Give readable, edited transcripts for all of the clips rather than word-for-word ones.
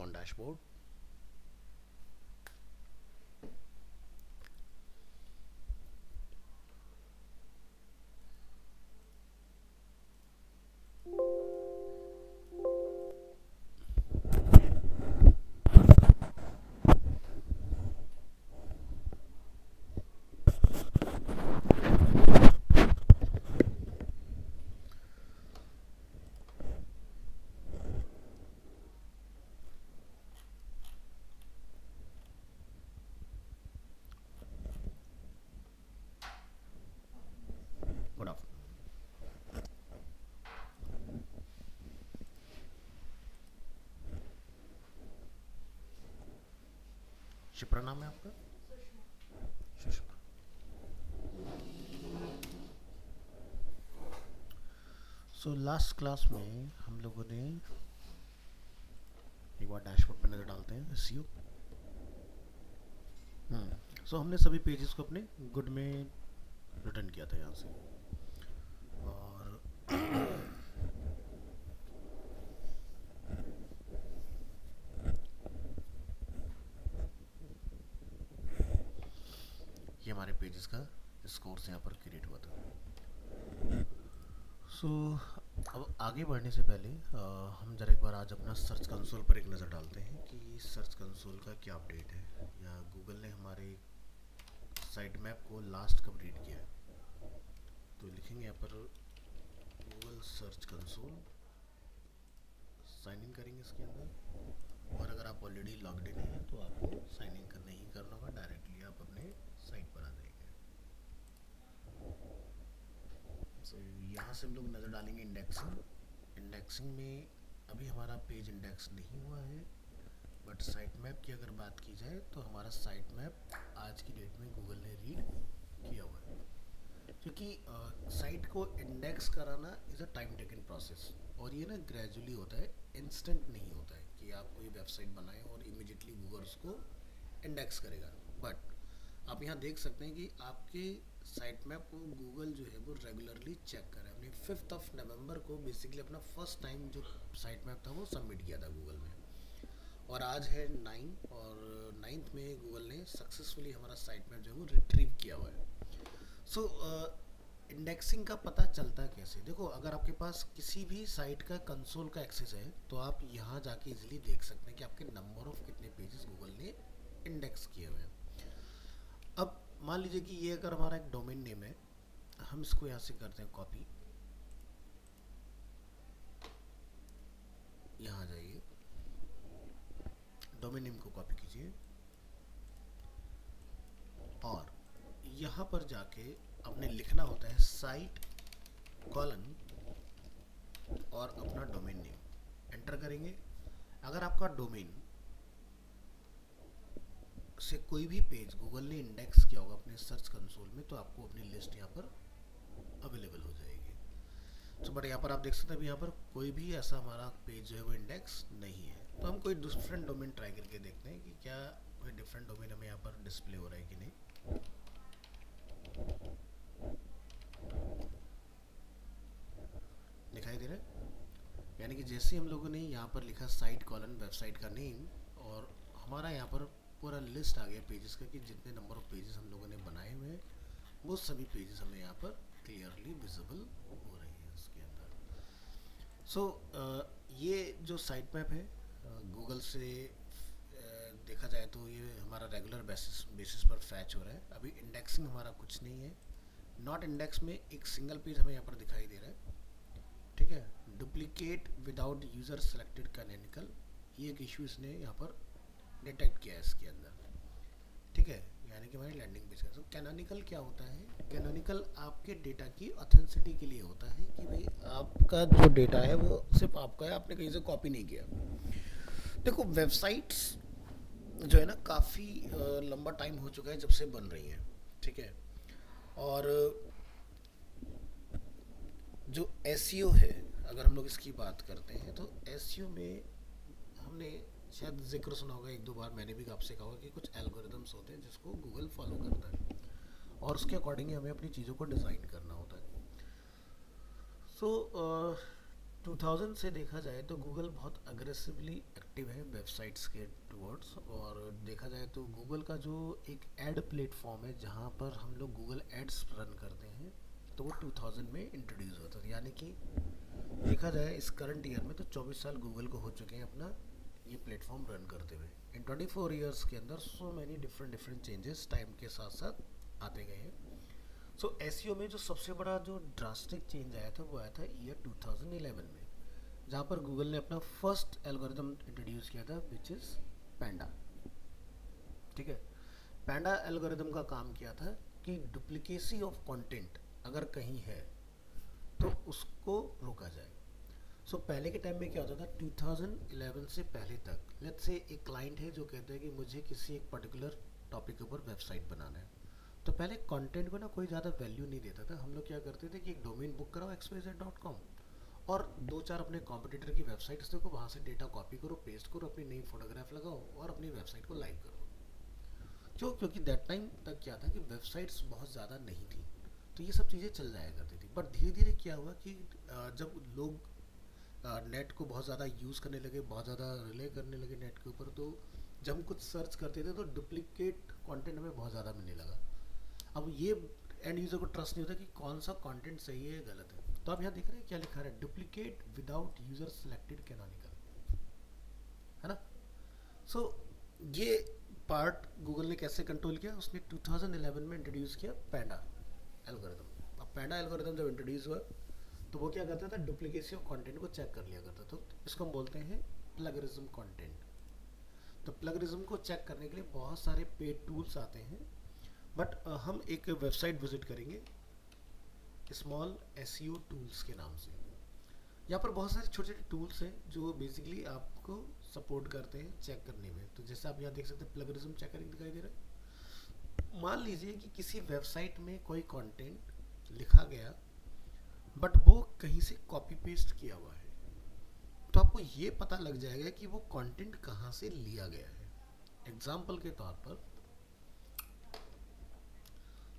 on dashboard. Good afternoon. Shipra नाम है आपका? सुषमा। सो लास्ट क्लास में हम लोगों ने एक बार डैशबोर्ड पर नज़र डालते हैं एसईओ। सो हमने सभी पेजेस को अपने गुड में रिटर्न किया था यहाँ से, और ये हमारे पेजेस का स्कोर से यहाँ पर क्रिएट हुआ था। सो अब आगे बढ़ने से पहले हम जरा एक बार आज अपना सर्च कंसोल पर एक नज़र डालते हैं कि सर्च कंसोल का क्या अपडेट है, या गूगल ने हमारे साइट मैप को लास्ट कब रीड किया है। तो लिखेंगे यहाँ पर Google search console, sign in करेंगे इसके अंदर, और अगर आप ऑलरेडी लॉग्ड इन हैं तो आपको साइन इन करना ही करना होगा, डायरेक्टली आप अपने साइट पर आ जाएंगे। सो यहाँ से हम लोग नज़र डालेंगे इंडेक्सिंग। इंडेक्सिंग में अभी हमारा पेज इंडेक्स नहीं हुआ है, बट साइट मैप की अगर बात की जाए तो हमारा साइट मैप आज की डेट में गूगल ने रीड किया हुआ है, क्योंकि साइट को इंडेक्स कराना is a time taken process, और ये ना ग्रेजुअली होता है, इंस्टेंट नहीं होता है कि आप कोई वेबसाइट बनाएं और इमीडिएटली गूगल उसको इंडेक्स करेगा। बट आप यहाँ देख सकते हैं कि आपके साइट मैप को गूगल जो है वो रेगुलरली चेक कर रहा है। हमने 5 नवंबर को बेसिकली अपना फर्स्ट टाइम जो साइट मैप था वो सबमिट किया था गूगल में, और आज है 9, और 9th में गूगल ने सक्सेसफुली हमारा साइट मैप जो है वो रिट्रीव किया हुआ है। सो इंडेक्सिंग का पता चलता कैसे? देखो, अगर आपके पास किसी भी साइट का कंसोल का एक्सेस है तो आप यहाँ जाके इजीली देख सकते हैं कि आपके नंबर ऑफ कितने पेजेस गूगल ने इंडेक्स किए हुए हैं। अब मान लीजिए कि ये अगर हमारा एक डोमेन नेम है, हम इसको यहाँ से करते हैं कॉपी, यहाँ जाइए, डोमेन नेम को कॉपी कीजिए, और यहाँ पर जाके आपने लिखना होता है साइट कॉलन और अपना डोमेन नेम एंटर करेंगे। अगर आपका डोमेन से कोई भी पेज गूगल ने इंडेक्स किया होगा अपने सर्च कंसोल में, तो आपको अपनी लिस्ट यहाँ पर अवेलेबल हो जाएगी। तो बट यहाँ पर आप देख सकते हैं, यहाँ पर कोई भी ऐसा हमारा पेज जो है वो इंडेक्स नहीं है। तो हम कोई डिफरेंट डोमेन ट्राई करके देखते हैं कि क्या कोई डिफरेंट डोमेन हमें यहाँ पर डिस्प्ले हो रहा है कि नहीं। दिखाई दे रहा है? यानी कि जैसे हम लोगों ने यहाँ पर लिखा साइट कॉलन वेबसाइट का नेम, और हमारा यहाँ पर पूरा लिस्ट आ गया पेजेस का कि जितने नंबर ऑफ पेजेस हम लोगों ने बनाए हुए हैं वो सभी पेजेस हमें यहाँ पर क्लियरली विजिबल हो रही है उसके अंदर। सो ये जो साइट मैप है गूगल से देखा जाए तो ये हमारा रेगुलर बेसिस पर फैच हो रहा है। अभी इंडेक्सिंग हमारा कुछ नहीं है। नॉट इंडेक्स में एक सिंगल पेज हमें यहाँ पर दिखाई दे रहा है, ठीक है। Duplicate without user selected canonical, ये एक इशू इसने यहाँ पर डिटेक्ट किया है इसके अंदर, ठीक है। यानी कि हमारी लैंडिंग पेज का तो कैनोनिकल क्या होता है? कैनोनिकल आपके डेटा की ऑथेंटिसिटी के लिए होता है कि भाई आपका जो डेटा है वो सिर्फ आपका है, आपने कहीं से कॉपी नहीं किया। देखो, वेबसाइट्स जो है ना काफ़ी लंबा टाइम हो चुका है जब से बन रही हैं, ठीक है। और जो एसईओ है, अगर हम लोग इसकी बात करते हैं तो एसईओ में हमने शायद जिक्र सुना होगा, एक दो बार मैंने भी आपसे कहा कि कुछ एल्गोरिदम्स होते हैं जिसको गूगल फॉलो करता है, और उसके अकॉर्डिंग हमें अपनी चीज़ों को डिज़ाइन करना होता है। सो 2000 से देखा जाए तो गूगल बहुत अग्रेसिवली एक्टिव है वेबसाइट्स के टूवर्ड्स। और देखा जाए तो गूगल का जो एक एड प्लेटफॉर्म है जहाँ पर हम लोग गूगल एड्स रन करते हैं, तो वो 2000 में इंट्रोड्यूस होता था। यानी कि देखा जाए इस करंट ईयर में तो 24 साल गूगल को हो चुके हैं अपना ये प्लेटफॉर्म रन करते हुए। इन 24 ईयर्स के अंदर so many different different changes time के साथ साथ आते गए हैं। सो एसईओ में जो सबसे बड़ा जो ड्रास्टिक चेंज आया था वो आया था ईयर 2011 में, जहाँ पर गूगल ने अपना फर्स्ट एल्गोरिदम इंट्रोड्यूस किया था विच इज़ पैंडा। ठीक है, पैंडा एल्गोरिदम का काम किया था कि डुप्लीकेसी ऑफ कंटेंट अगर कहीं है तो उसको रोका जाए। सो पहले के टाइम में क्या होता था, 2011 से पहले तक लेट्स से एक क्लाइंट है जो कहते हैं कि मुझे किसी एक पर्टिकुलर टॉपिक के ऊपर वेबसाइट बनाना है, तो पहले कंटेंट को ना कोई ज़्यादा वैल्यू नहीं देता था। हम लोग क्या करते थे कि एक डोमेन बुक कराओ xyz.com और दो चार अपने कॉम्पिटिटर की वेबसाइट्स देखो, वहाँ से डेटा कॉपी करो, पेस्ट करो, अपनी नई फोटोग्राफ लगाओ और अपनी वेबसाइट को लाइव करो। क्यों? क्योंकि दैट टाइम तक क्या था कि वेबसाइट्स बहुत ज़्यादा नहीं थी, तो ये सब चीज़ें चल जाया करती थी। बट धीरे धीरे क्या हुआ कि जब लोग नेट को बहुत ज़्यादा यूज़ करने लगे, बहुत ज़्यादा रिले करने लगे नेट के ऊपर, तो जब हम कुछ सर्च करते थे तो डुप्लीकेट कंटेंट हमें बहुत ज़्यादा मिलने लगा। अब ये एंड यूज़र को ट्रस्ट नहीं होता कि कौन सा कंटेंट सही है गलत है। तो आप यहाँ देख रहे हैं क्या लिखा है, duplicate without user selected canonical, है ना। सो ये पार्ट गूगल ने कैसे कंट्रोल किया, उसने 2011 में इंट्रोड्यूस किया पैंडा एल्गोरिदम। अब पैंडा एल्गोरिदम जब इंट्रोड्यूस हुआ तो वो क्या करता था, डुप्लीकेसी ऑफ कंटेंट को चेक कर लिया करता था। तो इसको हम बोलते हैं प्लगरिज्म कंटेंट। तो प्लगरिज्म को चेक करने के लिए बहुत सारे पेड टूल्स आते हैं, बट हम एक वेबसाइट विजिट करेंगे स्मॉल एसईओ टूल्स के नाम से। यहाँ पर बहुत सारे छोटे छोटे टूल्स हैं जो बेसिकली आपको सपोर्ट करते हैं चेक करने में। तो जैसे आप यहाँ देख सकते हैं प्लगरिज्म चेकर दिखाई दे रहा है। मान लीजिए कि किसी वेबसाइट में कोई कंटेंट लिखा गया बट वो कहीं से कॉपी पेस्ट किया हुआ है, तो आपको ये पता लग जाएगा कि वो कंटेंट कहाँ से लिया गया है। एग्जाम्पल के तौर पर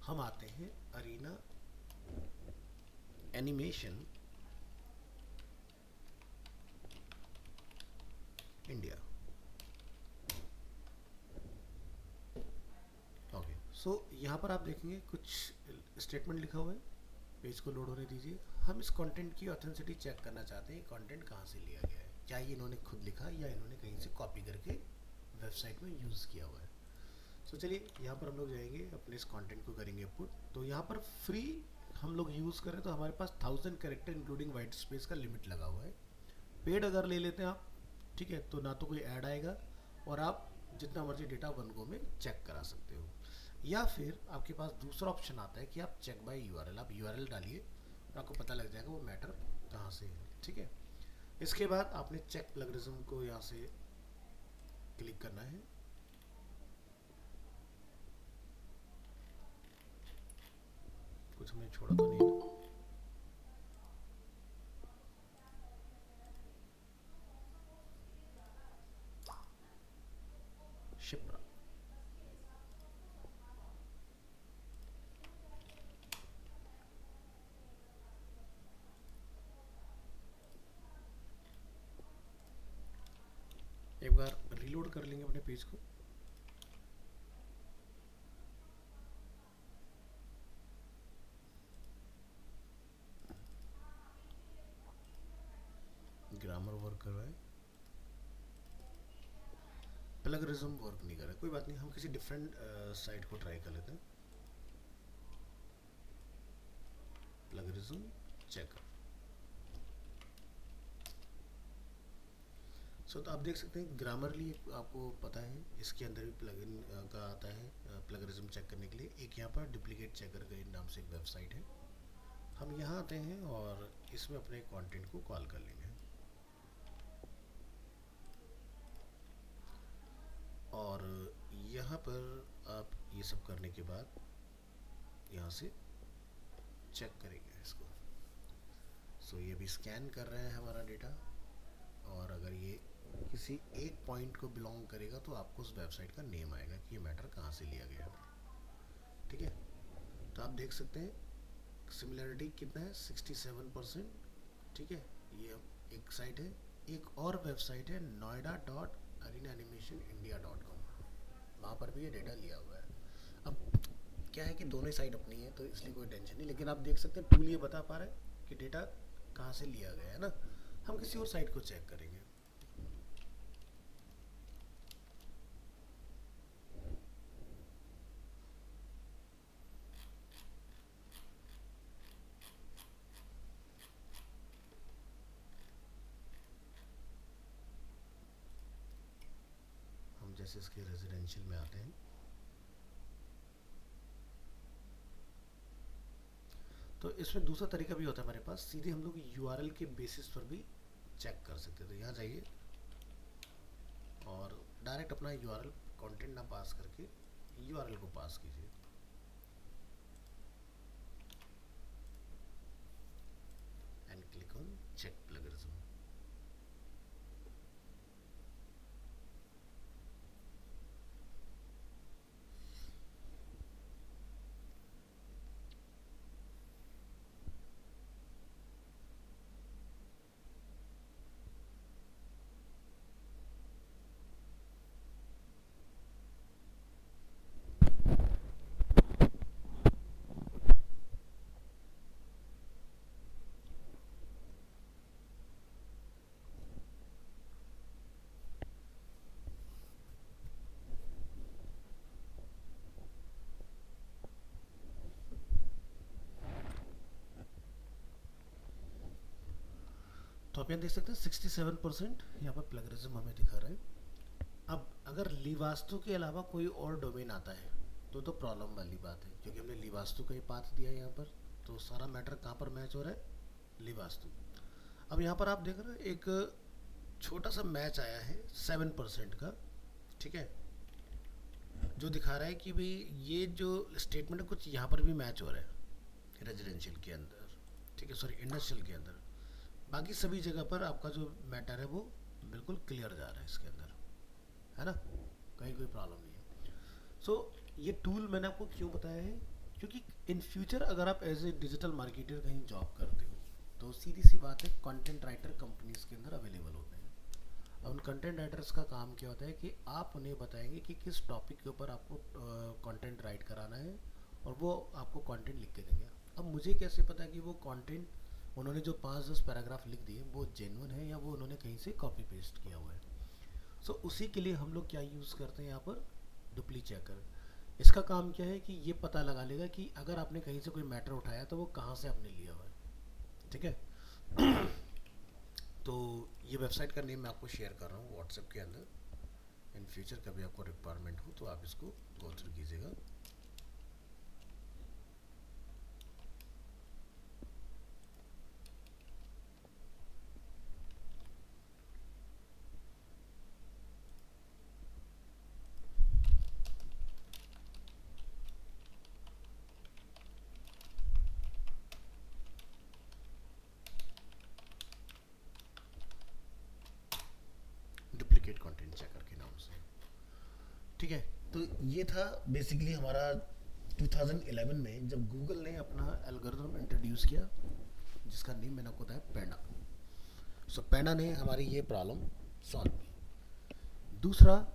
हम आते हैं अरीना एनिमेशन इंडिया। ओके, सो यहाँ पर आप देखेंगे कुछ स्टेटमेंट लिखा हुआ है, पेज को लोड होने दीजिए। हम इस कंटेंट की ऑथेंटिसिटी चेक करना चाहते हैं, कंटेंट कहाँ से लिया गया है, क्या ये इन्होंने खुद लिखा या इन्होंने कहीं से कॉपी करके वेबसाइट में यूज़ किया हुआ है। सो चलिए यहाँ पर हम लोग जाएंगे, अपने इस कंटेंट को करेंगे पुट। तो यहाँ पर फ्री हम लोग यूज़ करें तो हमारे पास 1000 कैरेक्टर इंक्लूडिंग वाइट स्पेस का लिमिट लगा हुआ है। पेड अगर ले लेते हैं आप, ठीक है, तो ना तो कोई ऐड आएगा और आप जितना मर्जी डेटा वन गो में चेक करा सकते हो। या फिर आपके पास दूसरा ऑप्शन आता है कि आप चेक बाय यूआरएल, आप यूआरएल डालिए और आपको पता लग जाएगा वो मैटर कहाँ से है। ठीक है, इसके बाद आपने चेक प्लगरिज्म को यहाँ से क्लिक करना है। कुछ हमने छोड़ा तो नहीं ना। शिप्रा, एक बार रीलोड कर लेंगे अपने पेज को। ग्रामर वर्क कर रहा है, प्लगरिज्म वर्क नहीं कर रहा है। कोई बात नहीं, हम किसी डिफरेंट साइट को ट्राई कर लेते हैं। Plagiarism checker. सो तो आप देख सकते हैं ग्रामरली आपको पता है इसके अंदर भी प्लगइन का आता है प्लगरिज्म चेक करने के लिए। एक यहाँ पर डुप्लीकेट चेकर के नाम से एक वेबसाइट है, हम यहाँ आते हैं और इसमें अपने कंटेंट को कॉल कर लेंगे। और यहाँ पर आप ये सब करने के बाद यहाँ से चेक करेंगे इसको। सो ये भी स्कैन कर रहे हैं हमारा डेटा, और अगर ये किसी एक पॉइंट को बिलोंग करेगा तो आपको उस वेबसाइट का नेम आएगा कि ये मैटर कहाँ से लिया गया है। ठीक है, तो आप देख सकते हैं सिमिलरिटी कितना है, 67%। ठीक है, ये एक साइट है, एक और वेबसाइट है noida.arenaanimationindia.com, वहाँ पर भी ये डेटा लिया हुआ है। अब क्या है कि दोनों ही साइट अपनी है तो इसलिए कोई टेंशन नहीं, लेकिन आप देख सकते हैं टूल ये बता पा रहा है कि डेटा कहाँ से लिया गया है ना। हम किसी और साइट को चेक करेंगे। हम जैसे इसके रेजिडेंशियल में आते हैं तो इसमें दूसरा तरीका भी होता है हमारे पास, सीधे हम लोग यूआरएल के बेसिस पर भी चेक कर सकते हैं। तो यहाँ जाइए और डायरेक्ट अपना यूआरएल कंटेंट ना पास करके यूआरएल को पास कीजिए। And click on check plagiarism. तो आप यहाँ देख सकते हैं 67% यहाँ पर प्लगरिज्म हमें दिखा रहा है। अब अगर लीवास्तु के अलावा कोई और डोमेन आता है तो प्रॉब्लम वाली बात है, क्योंकि हमने लीवास्तु का ही पाथ दिया है यहाँ पर, तो सारा मैटर कहाँ पर मैच हो रहा है, लीवास्तु। अब यहाँ पर आप देख रहे हैं एक छोटा सा मैच आया है 7% का, ठीक है, जो दिखा रहा है कि भाई ये जो स्टेटमेंट है कुछ यहाँ पर भी मैच हो रहा है रेजिडेंशियल के अंदर, ठीक है, सॉरी इंडस्ट्रियल के अंदर। बाकी सभी जगह पर आपका जो मैटर है वो बिल्कुल क्लियर जा रहा है इसके अंदर, है ना, कहीं कोई प्रॉब्लम नहीं है। सो ये टूल मैंने आपको क्यों बताया है, क्योंकि इन फ्यूचर अगर आप एज ए डिजिटल मार्केटर कहीं जॉब करते हो तो सीधी सी बात है कंटेंट राइटर कंपनीज के अंदर अवेलेबल होते हैं। अब उन कंटेंट राइटर्स का काम क्या होता है कि आप उन्हें बताएंगे कि किस टॉपिक के ऊपर आपको कंटेंट राइट कराना है और वो आपको कंटेंट लिख के देंगे। अब मुझे कैसे पता कि वो कंटेंट उन्होंने जो 5-10 पैराग्राफ लिख दिए वो जेन्युइन है या वो उन्होंने कहीं से कॉपी पेस्ट किया हुआ है। सो उसी के लिए हम लोग क्या यूज़ करते हैं यहाँ पर, डुप्ली चेकर। इसका काम क्या है कि ये पता लगा लेगा कि अगर आपने कहीं से कोई मैटर उठाया तो वो कहाँ से आपने लिया हुआ है, ठीक है। तो ये वेबसाइट का नेम मैं आपको शेयर कर रहा हूँ व्हाट्सएप के अंदर। इन फ्यूचर कभी आपको रिक्वायरमेंट हो तो आप इसको गो थ्रू कीजिएगा। डुप्लीकेट कंटेंट चेकर के नाम से, ठीक है। तो ये था बेसिकली हमारा 2011 में जब गूगल ने अपना एल्गोरिथम इंट्रोड्यूस किया जिसका नेम मैंने आपको बताया पैंडा। सो पैंडा ने हमारी ये प्रॉब्लम सॉल्व की। दूसरा,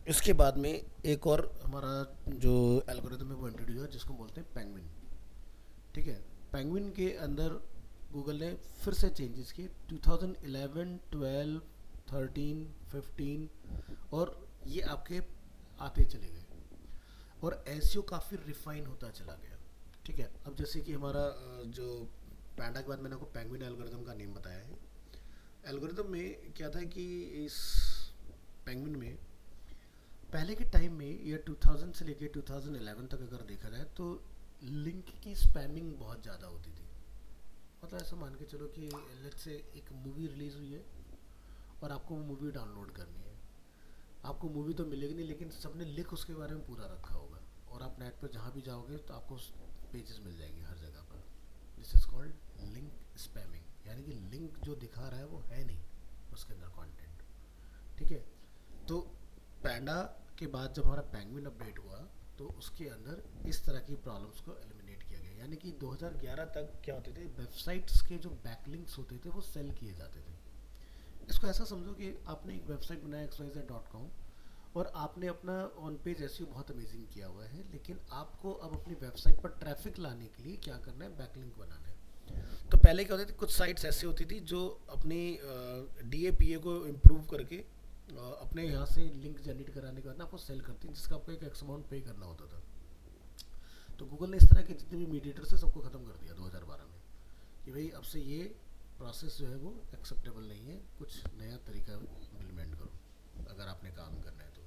इसके बाद में एक और हमारा जो एल्गोरिथम है वो इंट्रोड्यूस हुआ जिसको बोलते हैं पेंगुइन, ठीक है। पेंगुइन के अंदर गूगल ने फिर से चेंजेस किए 2011, 12, 13, 15 और ये आपके आते चले गए और एसईओ काफ़ी रिफाइन होता चला गया, ठीक है। अब जैसे कि हमारा जो पैंडा के बाद मैंने आपको पेंगुइन एल्गोरिथम का नेम बताया है। एल्गोरिथम में क्या था कि इस पेंगुइन में पहले के टाइम में या 2000 से लेके 2011 तक अगर देखा जाए तो लिंक की स्पैमिंग बहुत ज़्यादा होती थी। मतलब ऐसा मान के चलो कि लेट्स से एक मूवी रिलीज़ हुई है और आपको वो मूवी डाउनलोड करनी है, आपको मूवी तो मिलेगी नहीं लेकिन सबने लिख उसके बारे में पूरा रखा होगा और आप नेट पर जहाँ भी जाओगे तो आपको पेजेस मिल जाएंगे हर जगह पर। This is called link spamming, यानी कि लिंक जो दिखा रहा है वो है नहीं उसके अंदर कंटेंट, ठीक है। तो पैंडा के बाद जब हमारा पेंगुइन अपडेट हुआ तो उसके अंदर इस तरह की प्रॉब्लम्स को एलिमिनेट किया गया, यानी कि 2011 तक क्या होते थे, वेबसाइट्स के जो बैकलिंक्स होते थे वो सेल किए जाते थे। इसको ऐसा समझो कि आपने एक वेबसाइट बनाया xyz.com और आपने अपना ऑन पेज एसईओ बहुत अमेजिंग किया हुआ है, लेकिन आपको अब अपनी वेबसाइट पर ट्रैफिक लाने के लिए क्या करना है, बैकलिंक बनाना है। तो पहले क्या होती थी, कुछ साइट्स ऐसी होती थी जो अपनी डीएपीए को इम्प्रूव करके अपने यहाँ से लिंक जनरेट कराने के बाद ना आपको सेल करती थी, जिसका आपको एक एक्स अमाउंट पे करना होता था। तो गूगल ने इस तरह के जितने भी मीडिएटर से सबको ख़त्म कर दिया 2012 में, कि भाई अब से ये प्रोसेस जो है वो एक्सेप्टेबल नहीं है, कुछ नया तरीका इम्प्लीमेंट करो अगर आपने काम करना है तो।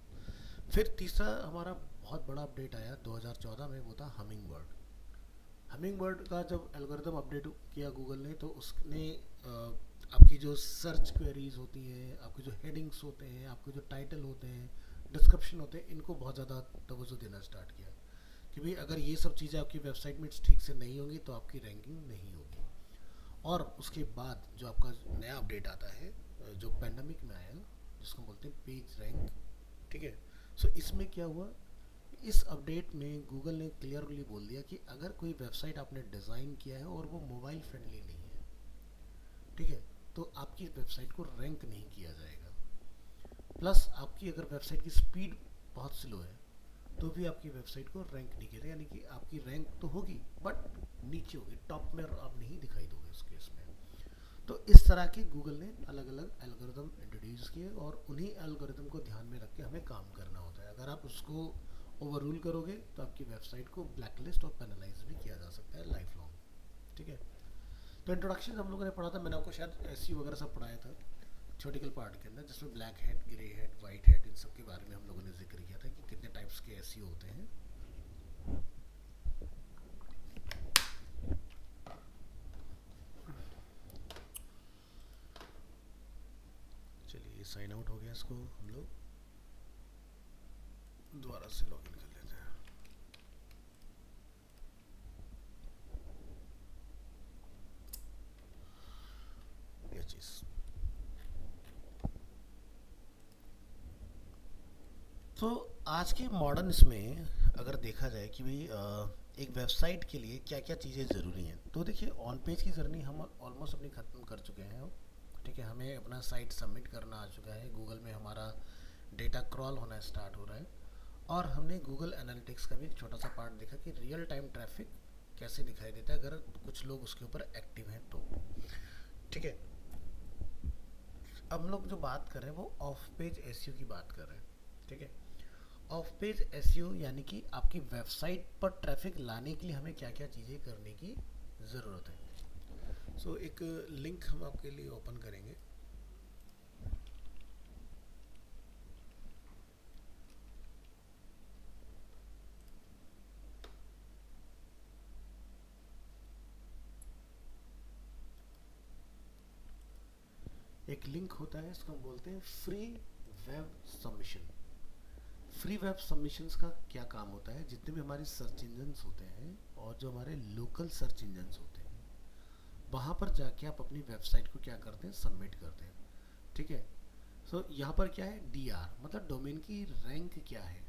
फिर तीसरा हमारा बहुत बड़ा अपडेट आया 2014 में, वो था हमिंग बर्ड। हमिंग बर्ड का जब एल्गोरिदम अपडेट किया गूगल ने, तो उसने आपकी जो सर्च क्वेरीज होती हैं, आपके जो हेडिंग्स होते हैं, आपके जो टाइटल होते हैं, डिस्क्रिप्शन होते हैं, इनको बहुत ज़्यादा तवज्जो देना स्टार्ट किया कि भाई अगर ये सब चीज़ें आपकी वेबसाइट में ठीक से नहीं होंगी तो आपकी रैंकिंग नहीं होगी। और उसके बाद जो आपका नया अपडेट आता है जो पैंडमिक में आया, जिसको बोलते हैं पेज रैंक, ठीक है। सो इसमें क्या हुआ, इस अपडेट में गूगल ने क्लियरली बोल दिया कि अगर कोई वेबसाइट आपने डिज़ाइन किया है और वो मोबाइल फ्रेंडली नहीं है, ठीक है, तो आपकी वेबसाइट को रैंक नहीं किया जाएगा। प्लस आपकी अगर वेबसाइट की स्पीड बहुत स्लो है तो भी आपकी वेबसाइट को रैंक नहीं किया, यानी कि आपकी रैंक तो होगी बट नीचे होगी, टॉप में आप नहीं दिखाई दोगे उस केस में। तो इस तरह के गूगल ने अलग अलग एल्गोरिदम इंट्रोड्यूस किए और उन्हीं एल्गोरिदम को ध्यान में रख के हमें काम करना होता है। अगर आप उसको ओवर रूल करोगे तो आपकी वेबसाइट को ब्लैकलिस्ट और पेनलाइज भी किया जा सकता है लाइफ लॉन्ग, ठीक है। तो इंट्रोडक्शन हम लोगों ने पढ़ा था, मैंने आपको शायद एसईओ वगैरह सब पढ़ाया था थ्योरेटिकल पार्ट के अंदर, जिसमें black head, grey head, white head, इन सब के बारे में हम लोगों ने जिक्र किया था कि कितने टाइप्स के एसईओ होते हैं। चलिए साइन आउट हो गया, इसको हम लोग दोबारा से लॉगिन कर लेते हैं। ये चीज़ तो आज के मॉडर्न इसमें अगर देखा जाए कि भाई एक वेबसाइट के लिए क्या क्या चीज़ें ज़रूरी हैं, तो देखिए ऑन पेज की जर्नी हम ऑलमोस्ट अपनी ख़त्म कर चुके हैं, ठीक है। हमें अपना साइट सबमिट करना आ चुका है, गूगल में हमारा डेटा क्रॉल होना स्टार्ट हो रहा है, और हमने गूगल एनालिटिक्स का भी एक छोटा सा पार्ट देखा कि रियल टाइम ट्रैफिक कैसे दिखाई देता है अगर कुछ लोग उसके ऊपर एक्टिव हैं तो, ठीक है। अब हम लोग जो बात कर रहे हैं वो ऑफ पेज एसईओ की बात कर रहे हैं, ठीक है। ऑफ पेज एसईओ यानी कि आपकी वेबसाइट पर ट्रैफिक लाने के लिए हमें क्या क्या चीज़ें करने की ज़रूरत है। सो एक लिंक हम आपके लिए ओपन करेंगे। एक लिंक होता है, इसको हम बोलते हैं free web submission. Free web submissions का क्या काम होता है, जितने भी हमारे सर्च इंजन्स होते हैं और जो हमारे लोकल सर्च इंजन्स होते हैं, वहाँ पर जाके आप अपनी वेबसाइट को क्या करते हैं, सबमिट करते हैं, ठीक है। सो यहाँ पर क्या है, डीआर मतलब डोमेन की रैंक क्या है,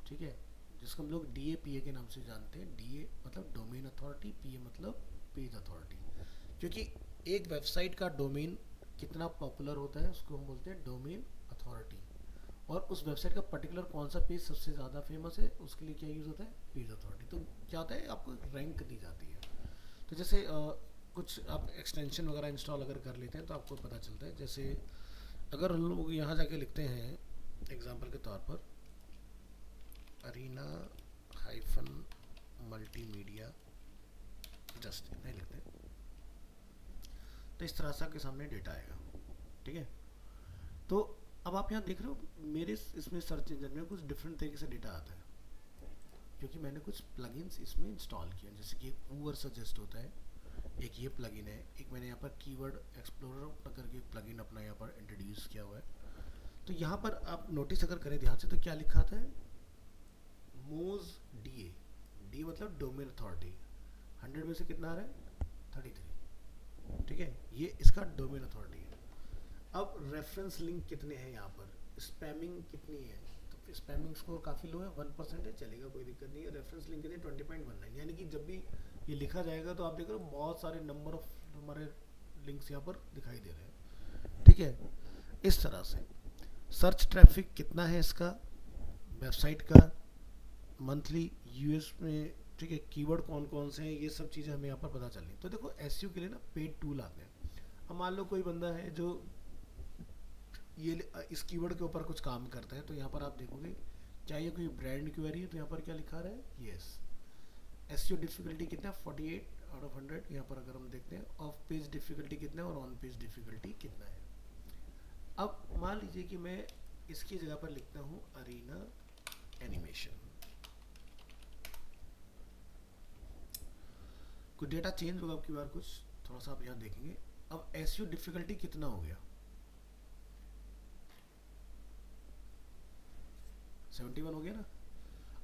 ठीक है, जिसको हम लोग डीएपीए के नाम से जानते हैं। डीए मतलब डोमेन अथॉरिटी, पीए मतलब पेज अथॉरिटी। क्योंकि एक वेबसाइट का डोमेन कितना पॉपुलर होता है उसको हम बोलते हैं डोमेन अथॉरिटी, और उस वेबसाइट का पर्टिकुलर कौन सा पेज सबसे ज़्यादा फेमस है उसके लिए क्या यूज़ होता है, पेज अथॉरिटी। तो क्या होता है, आपको रैंक दी जाती है। तो जैसे कुछ आप एक्सटेंशन वगैरह इंस्टॉल अगर कर लेते हैं तो आपको पता चलता है, जैसे अगर हम लोग यहाँ जाके लिखते हैं एग्जांपल के तौर पर अरीना हाइफन मल्टीमीडिया, जस्ट नहीं लिखते हैं, तो इस तरह से आपके सामने डेटा आएगा, ठीक है। तो अब आप यहाँ देख रहे हो मेरे इसमें सर्च इंजन में कुछ डिफरेंट तरीके से डेटा आता है, क्योंकि मैंने कुछ प्लगइन्स इसमें इंस्टॉल किए, जैसे कि एक वूवर सजेस्ट होता है, एक ये प्लगइन है, एक मैंने यहाँ पर कीवर्ड एक्सप्लोरर करके एक प्लगइन अपना यहाँ पर इंट्रोड्यूस किया हुआ है। तो यहाँ पर आप नोटिस अगर करें ध्यान से तो क्या लिखा था, मोज डी ए, डी मतलब डोमेन अथॉरिटी, 100 में से कितना आ रहा है, 33, ठीक है, ये इसका डोमेन अथॉरिटी है। अब रेफरेंस लिंक कितने हैं यहाँ पर, स्पैमिंग कितनी है, तो स्पैमिंग स्कोर काफ़ी लो है, 1% है, चलेगा, कोई दिक्कत नहीं है। रेफरेंस लिंक कितने, 20.19, यानी कि जब भी ये लिखा जाएगा तो आप देख रहे हो बहुत सारे नंबर ऑफ हमारे लिंक्स यहाँ पर दिखाई दे रहे हैं। ठीक है, इस तरह से सर्च ट्रैफिक कितना है इसका वेबसाइट का मंथली यूएस में, ठीक है, कीवर्ड कौन कौन से हैं, ये सब चीज़ें हमें यहाँ पर पता चली। तो देखो एसईओ के लिए ना पेड टूल आते हैं। अब मान लो कोई बंदा है जो ये इस कीवर्ड के ऊपर कुछ काम करता है, तो यहाँ पर आप देखोगे क्या ये कोई ब्रांड क्वेरी है, तो यहाँ पर क्या लिखा रहा है, यस। एसईओ डिफिकल्टी कितना, 48 आउट ऑफ 100। यहाँ पर अगर हम देखते हैं ऑफ पेज डिफिकल्टी कितना है और ऑन पेज डिफिकल्टी कितना है। अब मान लीजिए कि मैं इसकी जगह पर लिखता हूँ अरीना एनिमेशन, कुछ डेटा चेंज होगा आपकी बार, कुछ थोड़ा सा आप यहाँ देखेंगे। अब एसईओ डिफिकल्टी कितना हो गया, 71 हो गया ना।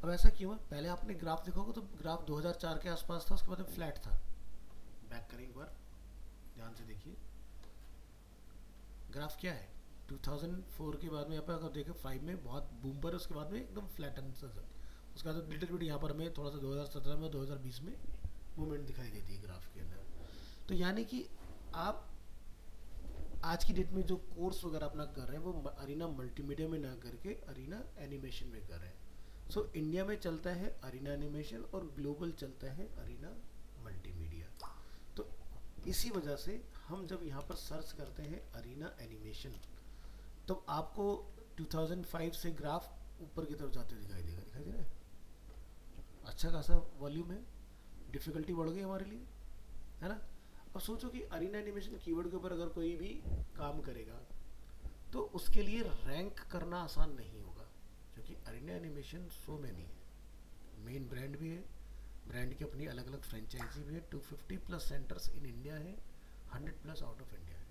अब ऐसा क्यों है, पहले आपने ग्राफ देखोगे तो ग्राफ 2004 के आसपास था, उसके बाद फ्लैट था। बैक करें एक बार, ध्यान से देखिए ग्राफ क्या है, 2004 के बाद में यहाँ पर अगर देखें 5 में बहुत बूम पर, उसके बाद में एकदम फ्लैटन सा, उसके बाद लिटिल बिट यहाँ पर हमें थोड़ा सा 2017 में 2020 में मूवमेंट दिखाई देती है ग्राफ के अंदर। तो यानी कि आप आज की डेट में जो कोर्स वगैरह अपना कर रहे हैं वो अरीना मल्टीमीडिया में ना करके अरीना एनिमेशन में कर रहे हैं। सो इंडिया में चलता है अरीना एनिमेशन और ग्लोबल चलता है अरीना मल्टीमीडिया। तो इसी वजह से हम जब यहाँ पर सर्च करते हैं अरीना एनिमेशन, तो आपको 2005 से ग्राफ ऊपर की तरफ जाते दिखाई देगा, दिखाई दे रहा है, अच्छा खासा वॉल्यूम है, डिफिकल्टी बढ़ गई हमारे लिए, है ना। अब सोचो कि अरीना एनिमेशन कीवर्ड के ऊपर अगर कोई भी काम करेगा तो उसके लिए रैंक करना आसान नहीं होगा, क्योंकि अरीना एनिमेशन सो मैनी है, मेन ब्रांड भी है, ब्रांड की अपनी अलग अलग फ्रेंचाइजी भी है, 250 प्लस सेंटर्स इन इंडिया है, 100 प्लस आउट ऑफ इंडिया है।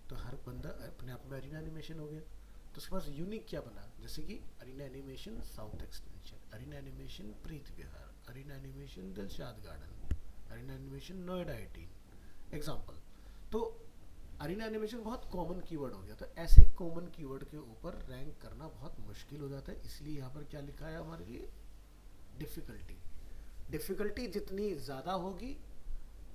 तो हर बंदा अपने आप में अरीना एनिमेशन हो गया। तो उसके पास यूनिक क्या बना, जैसे कि Arena Animation South Extension, Arena Animation Preet Vihar, Arena Animation Dilshad Garden, Arena Animation Noida 18 example. तो अरीना एनिमेशन बहुत कॉमन कीवर्ड हो गया। तो ऐसे कॉमन कीवर्ड के ऊपर रैंक करना बहुत मुश्किल हो जाता है, इसलिए यहाँ पर क्या लिखा है हमारे लिए, डिफ़िकल्टी। डिफ़िकल्टी जितनी ज़्यादा होगी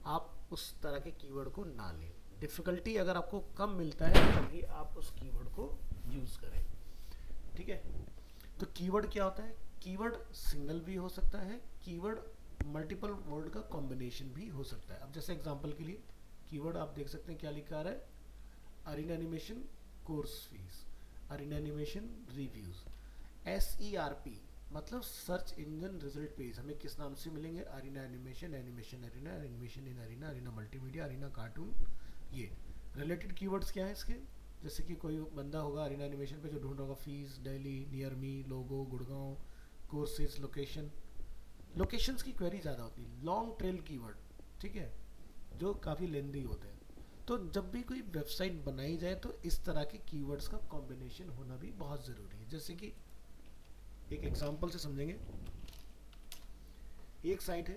आप उस तरह के कीवर्ड को ना लें, डिफ़िकल्टी अगर आपको कम मिलता है तभी आप उस कीवर्ड को यूज़ करें। ठीक है, तो कीवर्ड क्या होता है, कीवर्ड सिंगल भी हो सकता है, कीवर्ड मल्टीपल वर्ड का कॉम्बिनेशन भी हो सकता है। अब जैसे एग्जांपल के लिए कीवर्ड आप देख सकते हैं क्या लिखा आ रहा है, Arena animation course fees, Arena animation reviews, SERP मतलब सर्च इंजन रिजल्ट पेज हमें किस नाम से मिलेंगे, Arena animation, animation Arena, animation in Arena, Arena multimedia, Arena cartoon. ये रिलेटेड कीवर्ड्स क्या है इसके, जैसे कि कोई बंदा होगा अरीना एनिमेशन पे जो ढूंढ रहा होगा फीस, दिल्ली, नियर मी, लोगो, गुड़गांव, कोर्सेज, लोकेशन। लोकेशंस की क्वेरी ज़्यादा होती है, लॉन्ग ट्रेल कीवर्ड, ठीक है, जो काफ़ी लेंदी होते हैं। तो जब भी कोई वेबसाइट बनाई जाए तो इस तरह के कीवर्ड्स का कॉम्बिनेशन होना भी बहुत ज़रूरी है। जैसे कि एक एग्जांपल से समझेंगे, एक साइट है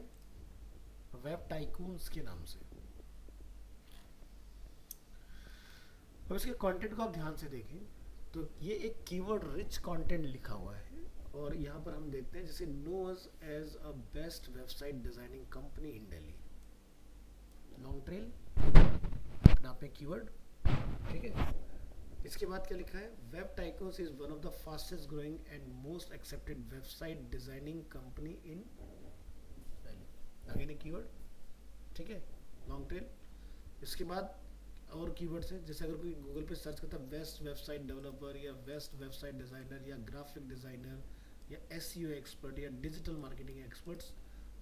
वेब टाइकून्स के नाम से, और इसके कंटेंट को आप ध्यान से देखें तो ये एक कीवर्ड रिच कंटेंट लिखा हुआ है। और यहाँ पर हम देखते हैं जैसे know us as a best website designing company in Delhi, long trail अपने आप में कीवर्ड, ठीक है। इसके बाद क्या लिखा है, web tycoons is one of the fastest growing and most accepted website designing company in Delhi, again एक कीवर्ड, ठीक है, लॉन्ग ट्रेल। इसके बाद और कीवर्ड्स हैं, जैसे अगर कोई गूगल पे सर्च करता है बेस्ट वेबसाइट डेवलपर या बेस्ट वेबसाइट डिज़ाइनर या ग्राफिक डिज़ाइनर या SEO एक्सपर्ट या डिजिटल मार्केटिंग एक्सपर्ट्स,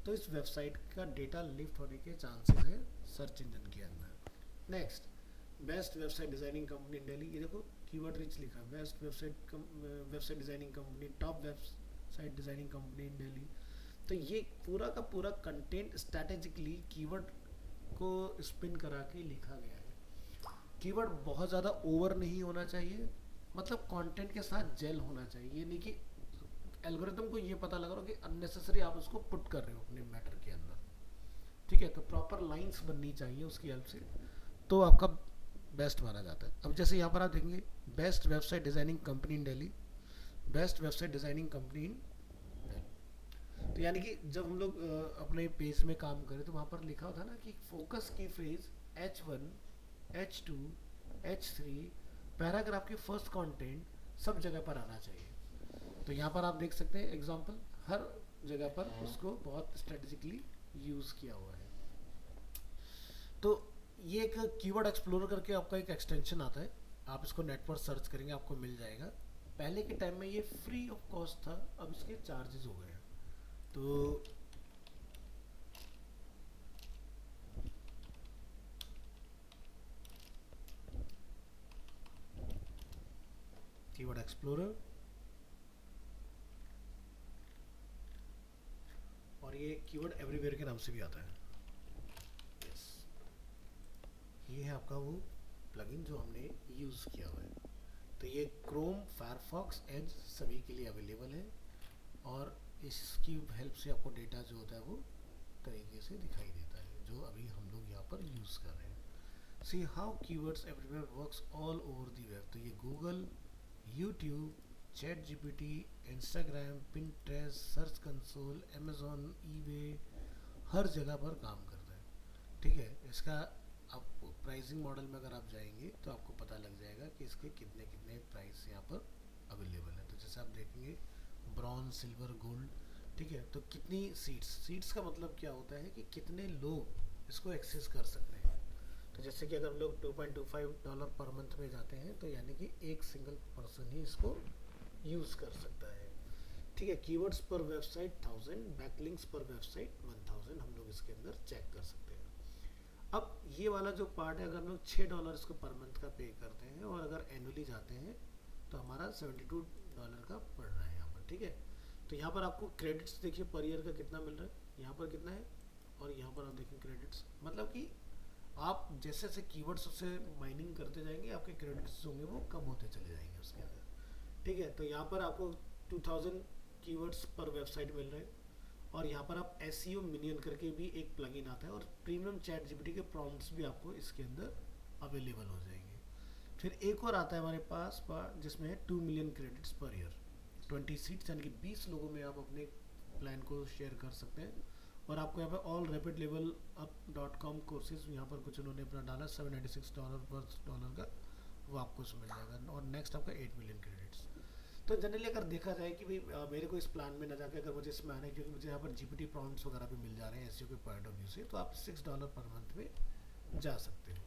तो इस वेबसाइट का डेटा लिफ्ट होने के चांसेस है सर्च इंजन के अंदर। Next, best website designing company in Delhi, ये देखो कीवर्ड रिच लिखा है, best website designing company, top website designing company in Delhi. तो ये पूरा का पूरा कंटेंट स्ट्रैटेजिकली कीवर्ड को स्पिन करा के लिखा गया है। कीवर्ड बहुत ज़्यादा ओवर नहीं होना चाहिए, मतलब कंटेंट के साथ जेल होना चाहिए। ये नहीं कि एल्गोरिथम को ये पता लगा रहा हो कि अननेसेसरी आप उसको पुट कर रहे हो अपने मैटर के अंदर, ठीक है। तो प्रॉपर लाइंस बननी चाहिए उसकी हेल्प से, तो आपका बेस्ट माना जाता है। अब जैसे यहाँ पर आप देखेंगे best website designing company in Delhi, best website designing company in Delhi, तो यानी कि जब हम लोग अपने पेज में काम करें तो वहाँ पर लिखा होता है ना कि फोकस की phrase H1, H2, H3, paragraph की फर्स्ट कंटेंट सब जगह पर आना चाहिए। तो यहाँ पर आप देख सकते हैं एग्जांपल, हर जगह पर उसको बहुत स्ट्रेटेजिकली यूज़ किया हुआ है। तो ये एक कीवर्ड एक्सप्लोरर करके आपका एक एक्सटेंशन आता है, आप इसको नेट पर सर्च करेंगे आपको मिल जाएगा। पहले के टाइम में ये फ्री ऑफ कॉस्ट था, अब इसके चार्जेस हो गए हैं। तो कीवर्ड एक्सप्लोरर, और ये कीवर्ड एवरीवेयर के नाम से भी आता है। यस, ये है आपका वो प्लगइन जो हमने यूज़ किया हुआ है। तो ये क्रोम, फायरफॉक्स, एज सभी के लिए अवेलेबल है, और इसकी हेल्प से आपको डेटा जो होता है वो तरीके से दिखाई देता है, जो अभी हम लोग यहाँ पर यूज़ कर रहे हैं। See how keywords everywhere works all over the web. तो ये Google, YouTube, ChatGPT, Instagram, Pinterest, Search Console, Amazon, eBay, हर जगह पर काम करता है। ठीक है, इसका आप प्राइसिंग मॉडल में अगर आप जाएंगे तो आपको पता लग जाएगा कि इसके कितने कितने प्राइस यहाँ पर अवेलेबल है। तो जैसे आप देखेंगे ब्रॉन्ज, सिल्वर, गोल्ड, ठीक है। तो कितनी सीट्स का मतलब क्या होता है कि कितने लोग इसको एक्सेस कर सकते हैं। तो जैसे कि अगर हम लोग $2.25 पर मंथ में जाते हैं तो यानी कि एक सिंगल पर्सन ही इसको यूज़ कर सकता है। ठीक है, कीवर्ड्स पर वेबसाइट 1000, बैकलिंक्स पर वेबसाइट 1000 हम लोग इसके अंदर चेक कर सकते हैं। अब ये वाला जो पार्ट है, अगर हम लोग $6 इसको पर मंथ का पे करते हैं और अगर एनुअली जाते हैं तो हमारा $72 का पड़ रहा है यहाँ पर। ठीक है, तो यहाँ पर आपको क्रेडिट्स देखिए पर ईयर का कितना मिल रहा है, यहाँ पर कितना है, और यहाँ पर आप देखें क्रेडिट्स, मतलब कि आप जैसे जैसे कीवर्ड्स से माइनिंग करते जाएंगे आपके क्रेडिट्स होंगे वो कम होते चले जाएंगे उसके अंदर। ठीक है, तो यहाँ पर आपको 2000 कीवर्ड्स पर वेबसाइट मिल रहे हैं, और यहाँ पर आप SEO मिनियन करके भी एक प्लगइन आता है, और प्रीमियम चैट जीपीटी के प्रॉम्प्ट्स भी आपको इसके अंदर अवेलेबल हो जाएंगे। फिर एक और आता है हमारे पास जिसमें है 2 million credits per year, 20 seats, यानी कि 20 लोगों में आप अपने प्लान को शेयर कर सकते हैं। और आपको यहाँ पे all rapid level up .com courses, यहाँ पर कुछ उन्होंने अपना डाला $796 पर डॉलर का, वो आपको मिल जाएगा। और नेक्स्ट आपका 8 मिलियन क्रेडिट्स। तो जनरली अगर देखा जाए कि भाई मेरे को इस प्लान में ना जाके अगर मुझे इसमें आना है, क्योंकि मुझे यहाँ पर जीपीटी प्रॉम्प्ट्स वगैरह भी मिल जा रहे हैं एसईओ के पॉइंट ऑफ व्यू से, तो आप $6 पर मंथ में जा सकते हो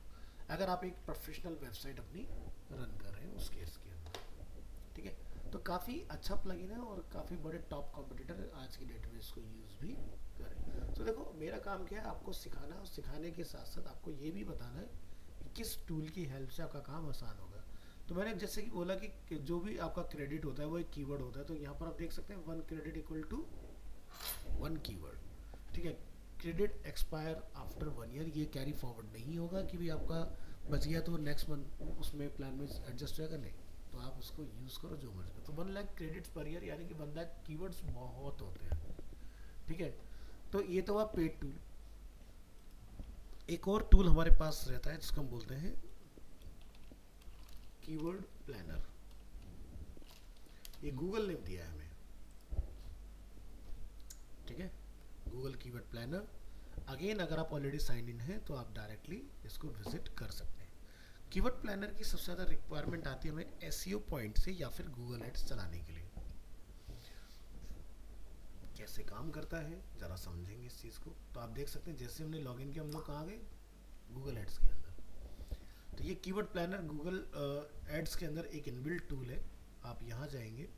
अगर आप एक प्रोफेशनल वेबसाइट अपनी रन कर रहे हैं उस केस के अंदर। ठीक है, तो काफ़ी अच्छा प्लगइन है और काफ़ी बड़े टॉप कॉम्पिटिटर आज की डेट में इसको यूज़ भी करें। तो देखो मेरा काम क्या है, आपको सिखाना, और सिखाने के साथ साथ आपको ये भी बताना है कि किस टूल की हेल्प से आपका काम आसान होगा। तो मैंने जैसे कि बोला कि जो भी आपका क्रेडिट होता है वो एक कीवर्ड होता है, तो यहाँ पर आप देख सकते हैं 1 क्रेडिट इक्वल टू 1 कीवर्ड। ठीक है, क्रेडिट एक्सपायर आफ्टर 1 ईयर, ये कैरी फॉरवर्ड नहीं होगा कि भाई आपका बच गया तो नेक्स्ट मंथ उसमें प्लान में एडजस्ट होगा, नहीं। तो आप उसको यूज़ करो जो मर्जी। तो 1 लाख क्रेडिट्स पर ईयर, यानी कि 1 लाख कीवर्ड्स बहुत होते हैं। ठीक है, तो ये तो आप पेड टूल। एक और टूल हमारे पास रहता है जिसको हम बोलते हैं कीवर्ड प्लानर। ये गूगल ने दिया है हमें। ठीक है, गूगल कीवर्ड प्लानर। अगेन अगर आप ऑलरेडी साइन इन हैं तो आप डायरेक्टली इसको विजिट कर सकते हैं। कीवर्ड प्लानर की सबसे ज़्यादा रिक्वायरमेंट आती है हमें एसईओ पॉइंट से या फिर गूगल एड्स चलाने के लिए। कैसे काम करता है ज़रा समझेंगे इस चीज़ को। तो आप देख सकते हैं जैसे हमने लॉगिन किया हम लोग कहाँ गए, गूगल एड्स के अंदर। तो ये कीवर्ड प्लानर गूगल एड्स के अंदर एक इनबिल्ट टूल है। आप यहाँ जाएंगे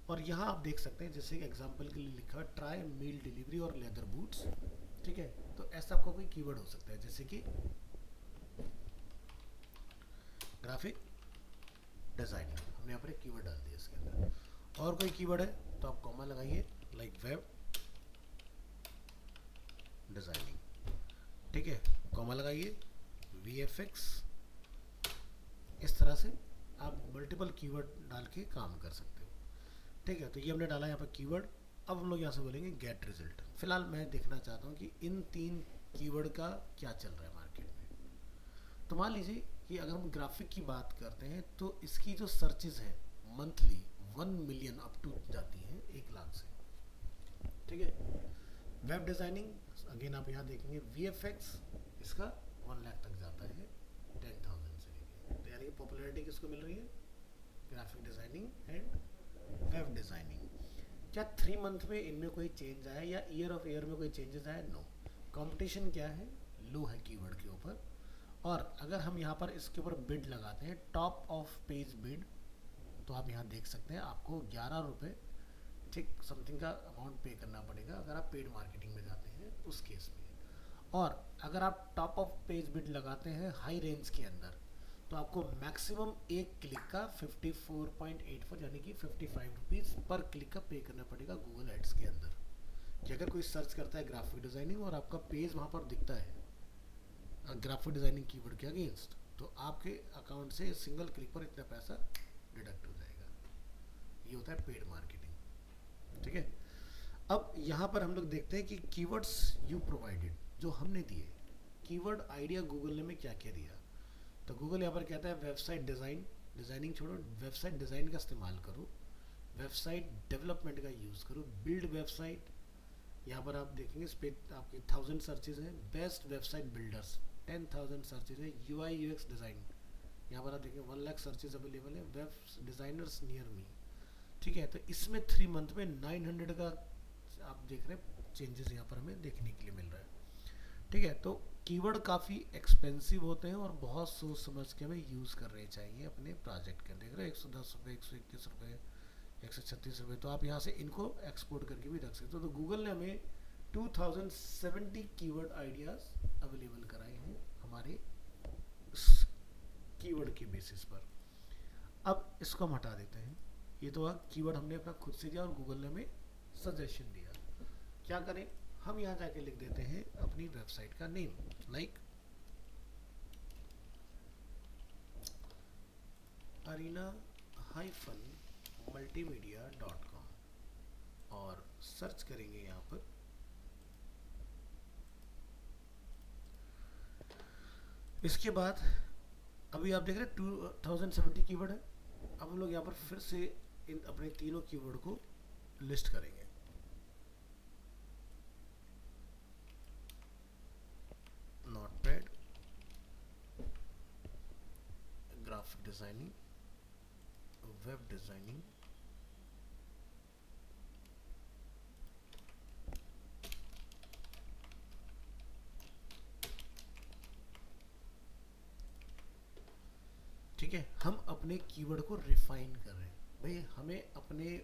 और यहाँ आप देख सकते हैं जैसे एग्जांपल के लिए लिखा है ट्राई मील डिलीवरी और लेदर बूट्स। ठीक है, तो ऐसा आपका कोई कीवर्ड हो सकता है जैसे कि ग्राफिक डिज़ाइनर, हमने यहाँ पर एक कीवर्ड डाल दिया इसके अंदर। और कोई कीवर्ड है तो आप कॉमा लगाइए, लाइक वेब डिज़ाइनिंग। ठीक है, कॉमा लगाइए, VFX। इस तरह से आप मल्टीपल कीवर्ड डाल के काम कर सकते हो। ठीक है, तो ये हमने डाला यहाँ पर कीवर्ड। अब हम लोग यहाँ से बोलेंगे गेट रिजल्ट। फिलहाल मैं देखना चाहता हूँ कि इन 3 कीवर्ड का क्या चल रहा है मार्केट में। तो मान लीजिए कि अगर हम ग्राफिक की बात करते हैं तो इसकी जो सर्चेज है मंथली 1 मिलियन अप टू जाती हैं 1 लाख से। ठीक ठीक है। वेब डिज़ाइनिंग अगेन आप यहाँ देखेंगे VFX इसका 1 लाख तक जाता है 10,000 से लेके। तो यानी कि पॉपुलैरिटी किसको मिल रही है? Graphic designing and web designing. क्या 3 मंथ में इनमें कोई चेंज आया या ईयर ऑफ ईयर में कोई चेंजेस आया? नो। कंपटीशन क्या है? लो है कीवर्ड के ऊपर। और अगर हम यहाँ पर इसके ऊपर बिड लगाते हैं, टॉप ऑफ पेज बिड, तो आप यहाँ देख सकते हैं आपको 11 रुपये ठीक समथिंग का अमाउंट पे करना पड़ेगा अगर आप पेड मार्केटिंग में जाते हैं उस केस में। और अगर आप टॉप ऑफ पेज बिड लगाते हैं हाई रेंज के अंदर, तो आपको मैक्सिमम एक क्लिक का 54.84 यानी कि 55 रुपीज़ पर क्लिक का पे करना पड़ेगा गूगल एड्स के अंदर। कि अगर कोई सर्च करता है ग्राफिक डिज़ाइनिंग और आपका पेज वहाँ पर दिखता है ग्राफिक डिज़ाइनिंग कीवर्ड के अगेंस्ट, तो आपके अकाउंट से सिंगल क्लिक पर इतना पैसा डिडक्ट हो जाएगा। ये होता है पेड मार्केटिंग, ठीक है। अब यहाँ पर हम लोग देखते हैं कि कीवर्ड्स यू प्रोवाइडेड जो हमने दिए, कीवर्ड आइडिया गूगल ने में क्या क्या दिया। तो गूगल यहाँ पर कहता है वेबसाइट डिज़ाइनिंग छोड़ो, वेबसाइट डिज़ाइन का इस्तेमाल करो, वेबसाइट डेवलपमेंट का यूज़ करो, बिल्ड वेबसाइट। यहाँ पर आप देखेंगे इस पे आपके 1000 सर्चेज हैं। बेस्ट वेबसाइट बिल्डर्स 10,000 सर्चेज है। UI UX डिज़ाइन यहाँ पर आप देखेंगे 1 लाख सर्चेज अवेलेबल है। वेब डिज़ाइनर्स नियर मी, ठीक है। तो इसमें 3 मंथ में 900 का आप देख रहे हैं चेंजेस यहाँ पर हमें देखने के लिए मिल रहा है, ठीक है। तो कीवर्ड काफ़ी एक्सपेंसिव होते हैं और बहुत सोच समझ के हमें यूज़ करने चाहिए अपने प्रोजेक्ट के। देख रहे हैं 110 रुपये, 121 रुपये, 136 रुपये। तो आप यहाँ से इनको एक्सपोर्ट करके भी रख सकते हो। तो गूगल ने हमें 2070 कीवर्ड आइडियाज़ अवेलेबल कराए हैं हमारे कीवर्ड के बेसिस पर। अब इसको हम हटा देते हैं। ये तो कीवर्ड हमने अपना खुद से दिया और गूगल ने हमें सजेशन दिया। क्या करें? हम यहाँ जाके लिख देते हैं अपनी वेबसाइट का नेम, लाइक arena-multimedia.com और सर्च करेंगे यहाँ पर। इसके बाद अभी आप देख रहे हैं 2070 कीवर्ड है। अब हम लोग यहाँ पर फिर से इन अपने तीनों कीवर्ड को लिस्ट करेंगे। Notepad, graphic designing, web designing, ठीक है। हम अपने कीवर्ड को रिफाइन कर रहे हैं। भाई हमें अपने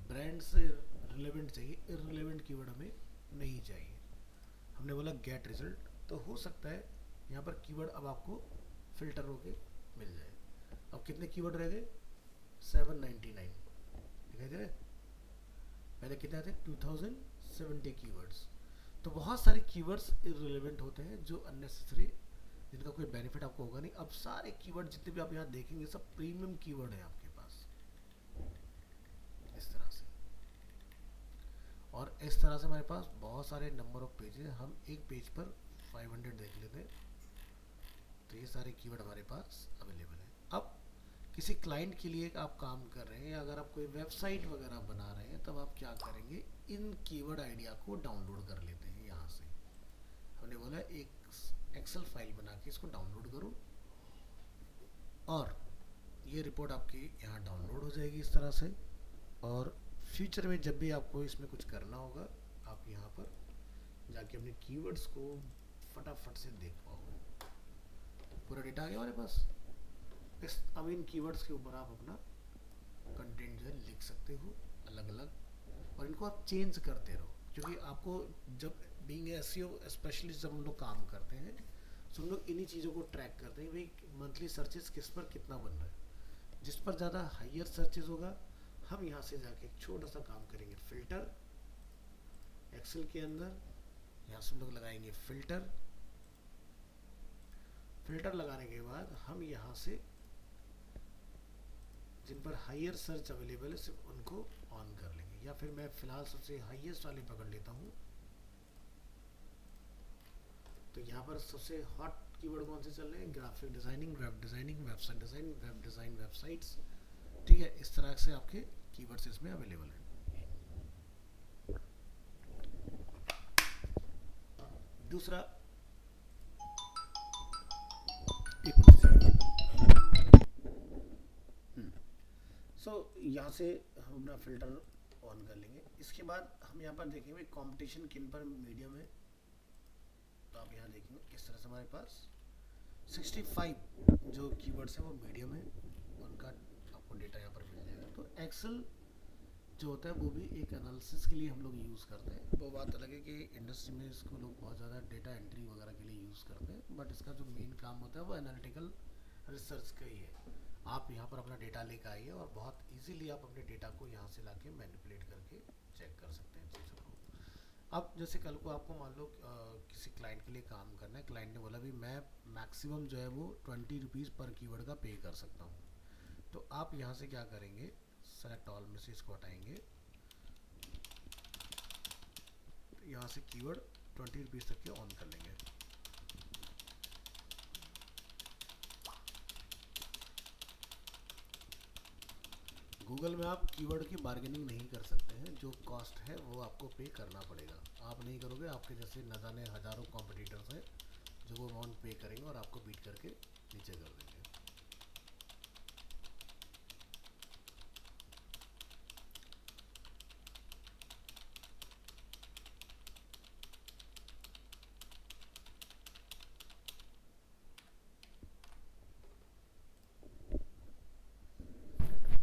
ब्रांड से रिलेवेंट चाहिए, इररिलेवेंट कीवर्ड हमें नहीं चाहिए। हमने बोला गेट रिजल्ट, तो हो सकता है यहाँ पर कीवर्ड अब आपको फिल्टर होके मिल जाए। अब कितने कीवर्ड रह गए? 799 दिखाई दे रहे? पहले कितने थे? 2070 कीवर्ड्स। तो बहुत सारे कीवर्ड्स इररिलेवेंट होते हैं जो अननेसेसरी, जिनका कोई बेनिफिट आपको होगा नहीं। अब सारे कीवर्ड जितने भी आप यहाँ देखेंगे सब प्रीमियम कीवर्ड है आपके पास, इस तरह से। और इस तरह से हमारे पास बहुत सारे नंबर ऑफ पेज है। हम एक पेज पर 500 देख लेते हैं। तो ये सारे कीवर्ड हमारे पास अवेलेबल है। अब किसी क्लाइंट के लिए आप काम कर रहे हैं या अगर आप कोई वेबसाइट वगैरह बना रहे हैं, तब आप क्या करेंगे? इन कीवर्ड आइडिया को डाउनलोड कर लेते हैं। यहाँ से हमने बोला एक एक्सेल फाइल बना के इसको डाउनलोड करो और ये रिपोर्ट आपकी यहाँ डाउनलोड हो जाएगी इस तरह से। और फ्यूचर में जब भी आपको इसमें कुछ करना होगा, आप यहाँ पर जाके अपने कीवर्ड्स को फटाफट से देख पाओगे। पूरा डेटा आ गया हमारे पास। अब इन कीवर्ड्स के ऊपर आप अपना कंटेंट जो है लिख सकते हो अलग अलग, और इनको आप चेंज करते रहो। क्योंकि आपको जब बीइंग एसईओ स्पेशलिस्ट जब हम लोग काम करते हैं, तो हम लोग इन्हीं चीज़ों को ट्रैक करते हैं। भाई मंथली सर्चेस किस पर कितना बन रहा है। जिस पर ज़्यादा हाइयर सर्चेस होगा, हम यहाँ से जाके एक छोटा सा काम करेंगे, फिल्टर एक्सेल के अंदर। यहाँ से हम लोग लगाएंगे फिल्टर। फिल्टर लगाने के बाद हम यहाँ से जिन पर हाइयर सर्च अवेलेबल है सिर्फ उनको ऑन कर लेंगे, या फिर मैं फिलहाल सबसे हाईएस्ट वाले पकड़ लेता हूँ। तो यहाँ पर सबसे हॉट कीवर्ड कौन से चल रहे हैं? Graphic designing, web designing, website design, web design, websites, ठीक है। इस तरह से आपके कीवर्ड्स इसमें अवेलेबल हैं, दूसरा एक मिनट। सो यहाँ से हम अपना फिल्टर ऑन कर लेंगे। इसके बाद हम यहाँ पर देखेंगे कंपटीशन किन पर मीडियम है। तो आप यहाँ देखेंगे किस तरह से हमारे पास 65 जो कीवर्ड्स है वो मीडियम है, उनका आपको डेटा यहाँ पर मिल जाएगा। तो एक्सेल जो होता है वो भी एक एनालिसिस के लिए हम लोग यूज़ करते हैं। वो बात अलग है कि इंडस्ट्री में इसको लोग बहुत ज़्यादा डेटा एंट्री वगैरह के लिए यूज़ करते हैं, बट इसका जो मेन काम होता है वो एनालिटिकल रिसर्च का ही है। आप यहाँ पर अपना डेटा लेकर आइए और बहुत इजीली आप अपने डेटा को यहाँ से लाके मैनिपुलेट करके चेक कर सकते हैं चीज़ों को। अब जैसे कल को आपको मान लो किसी क्लाइंट के लिए काम करना है, क्लाइंट ने बोला भी मैं मैक्सिमम जो है वो 20 रुपीज़ पर कीवर्ड का पे कर सकता हूँ। तो आप यहाँ से क्या करेंगे, सेलेक्ट ऑल में से इसको हटाएंगे, तो यहाँ से कीवर्ड 20 रुपीज़ तक के ऑन कर लेंगे। गूगल में आप कीवर्ड की बार्गेनिंग नहीं कर सकते हैं, जो कॉस्ट है वो आपको पे करना पड़ेगा। आप नहीं करोगे, आपके जैसे न जाने हज़ारों कॉम्पिटिटर्स हैं जो वो अमाउंट पे करेंगे और आपको बीट करके नीचे कर देंगे।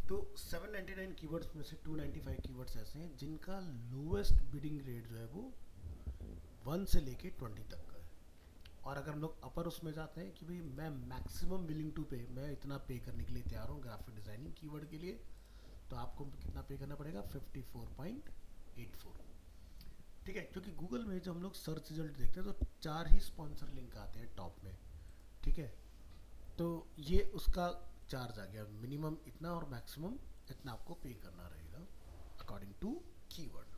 तो 799 कीवर्ड्स में से 295 कीवर्ड्स ऐसे हैं जिनका लोवेस्ट बिडिंग रेट जो है वो 1 से लेके 20 तक का है। और अगर हम लोग अपर उसमें जाते हैं कि भाई मैं मैक्सिमम विलिंग टू पे, मैं इतना पे करने के लिए तैयार हूँ ग्राफिक डिज़ाइनिंग कीवर्ड के लिए, तो आपको कितना पे करना पड़ेगा, 54.84। ठीक है, क्योंकि गूगल में जब हम लोग सर्च रिजल्ट देखते हैं तो 4 ही स्पॉन्सर लिंक आते हैं टॉप में। ठीक है, तो ये उसका चार्ज आ गया, मिनिमम इतना और मैक्सिमम इतना आपको पे करना रहेगा अकॉर्डिंग टू कीवर्ड।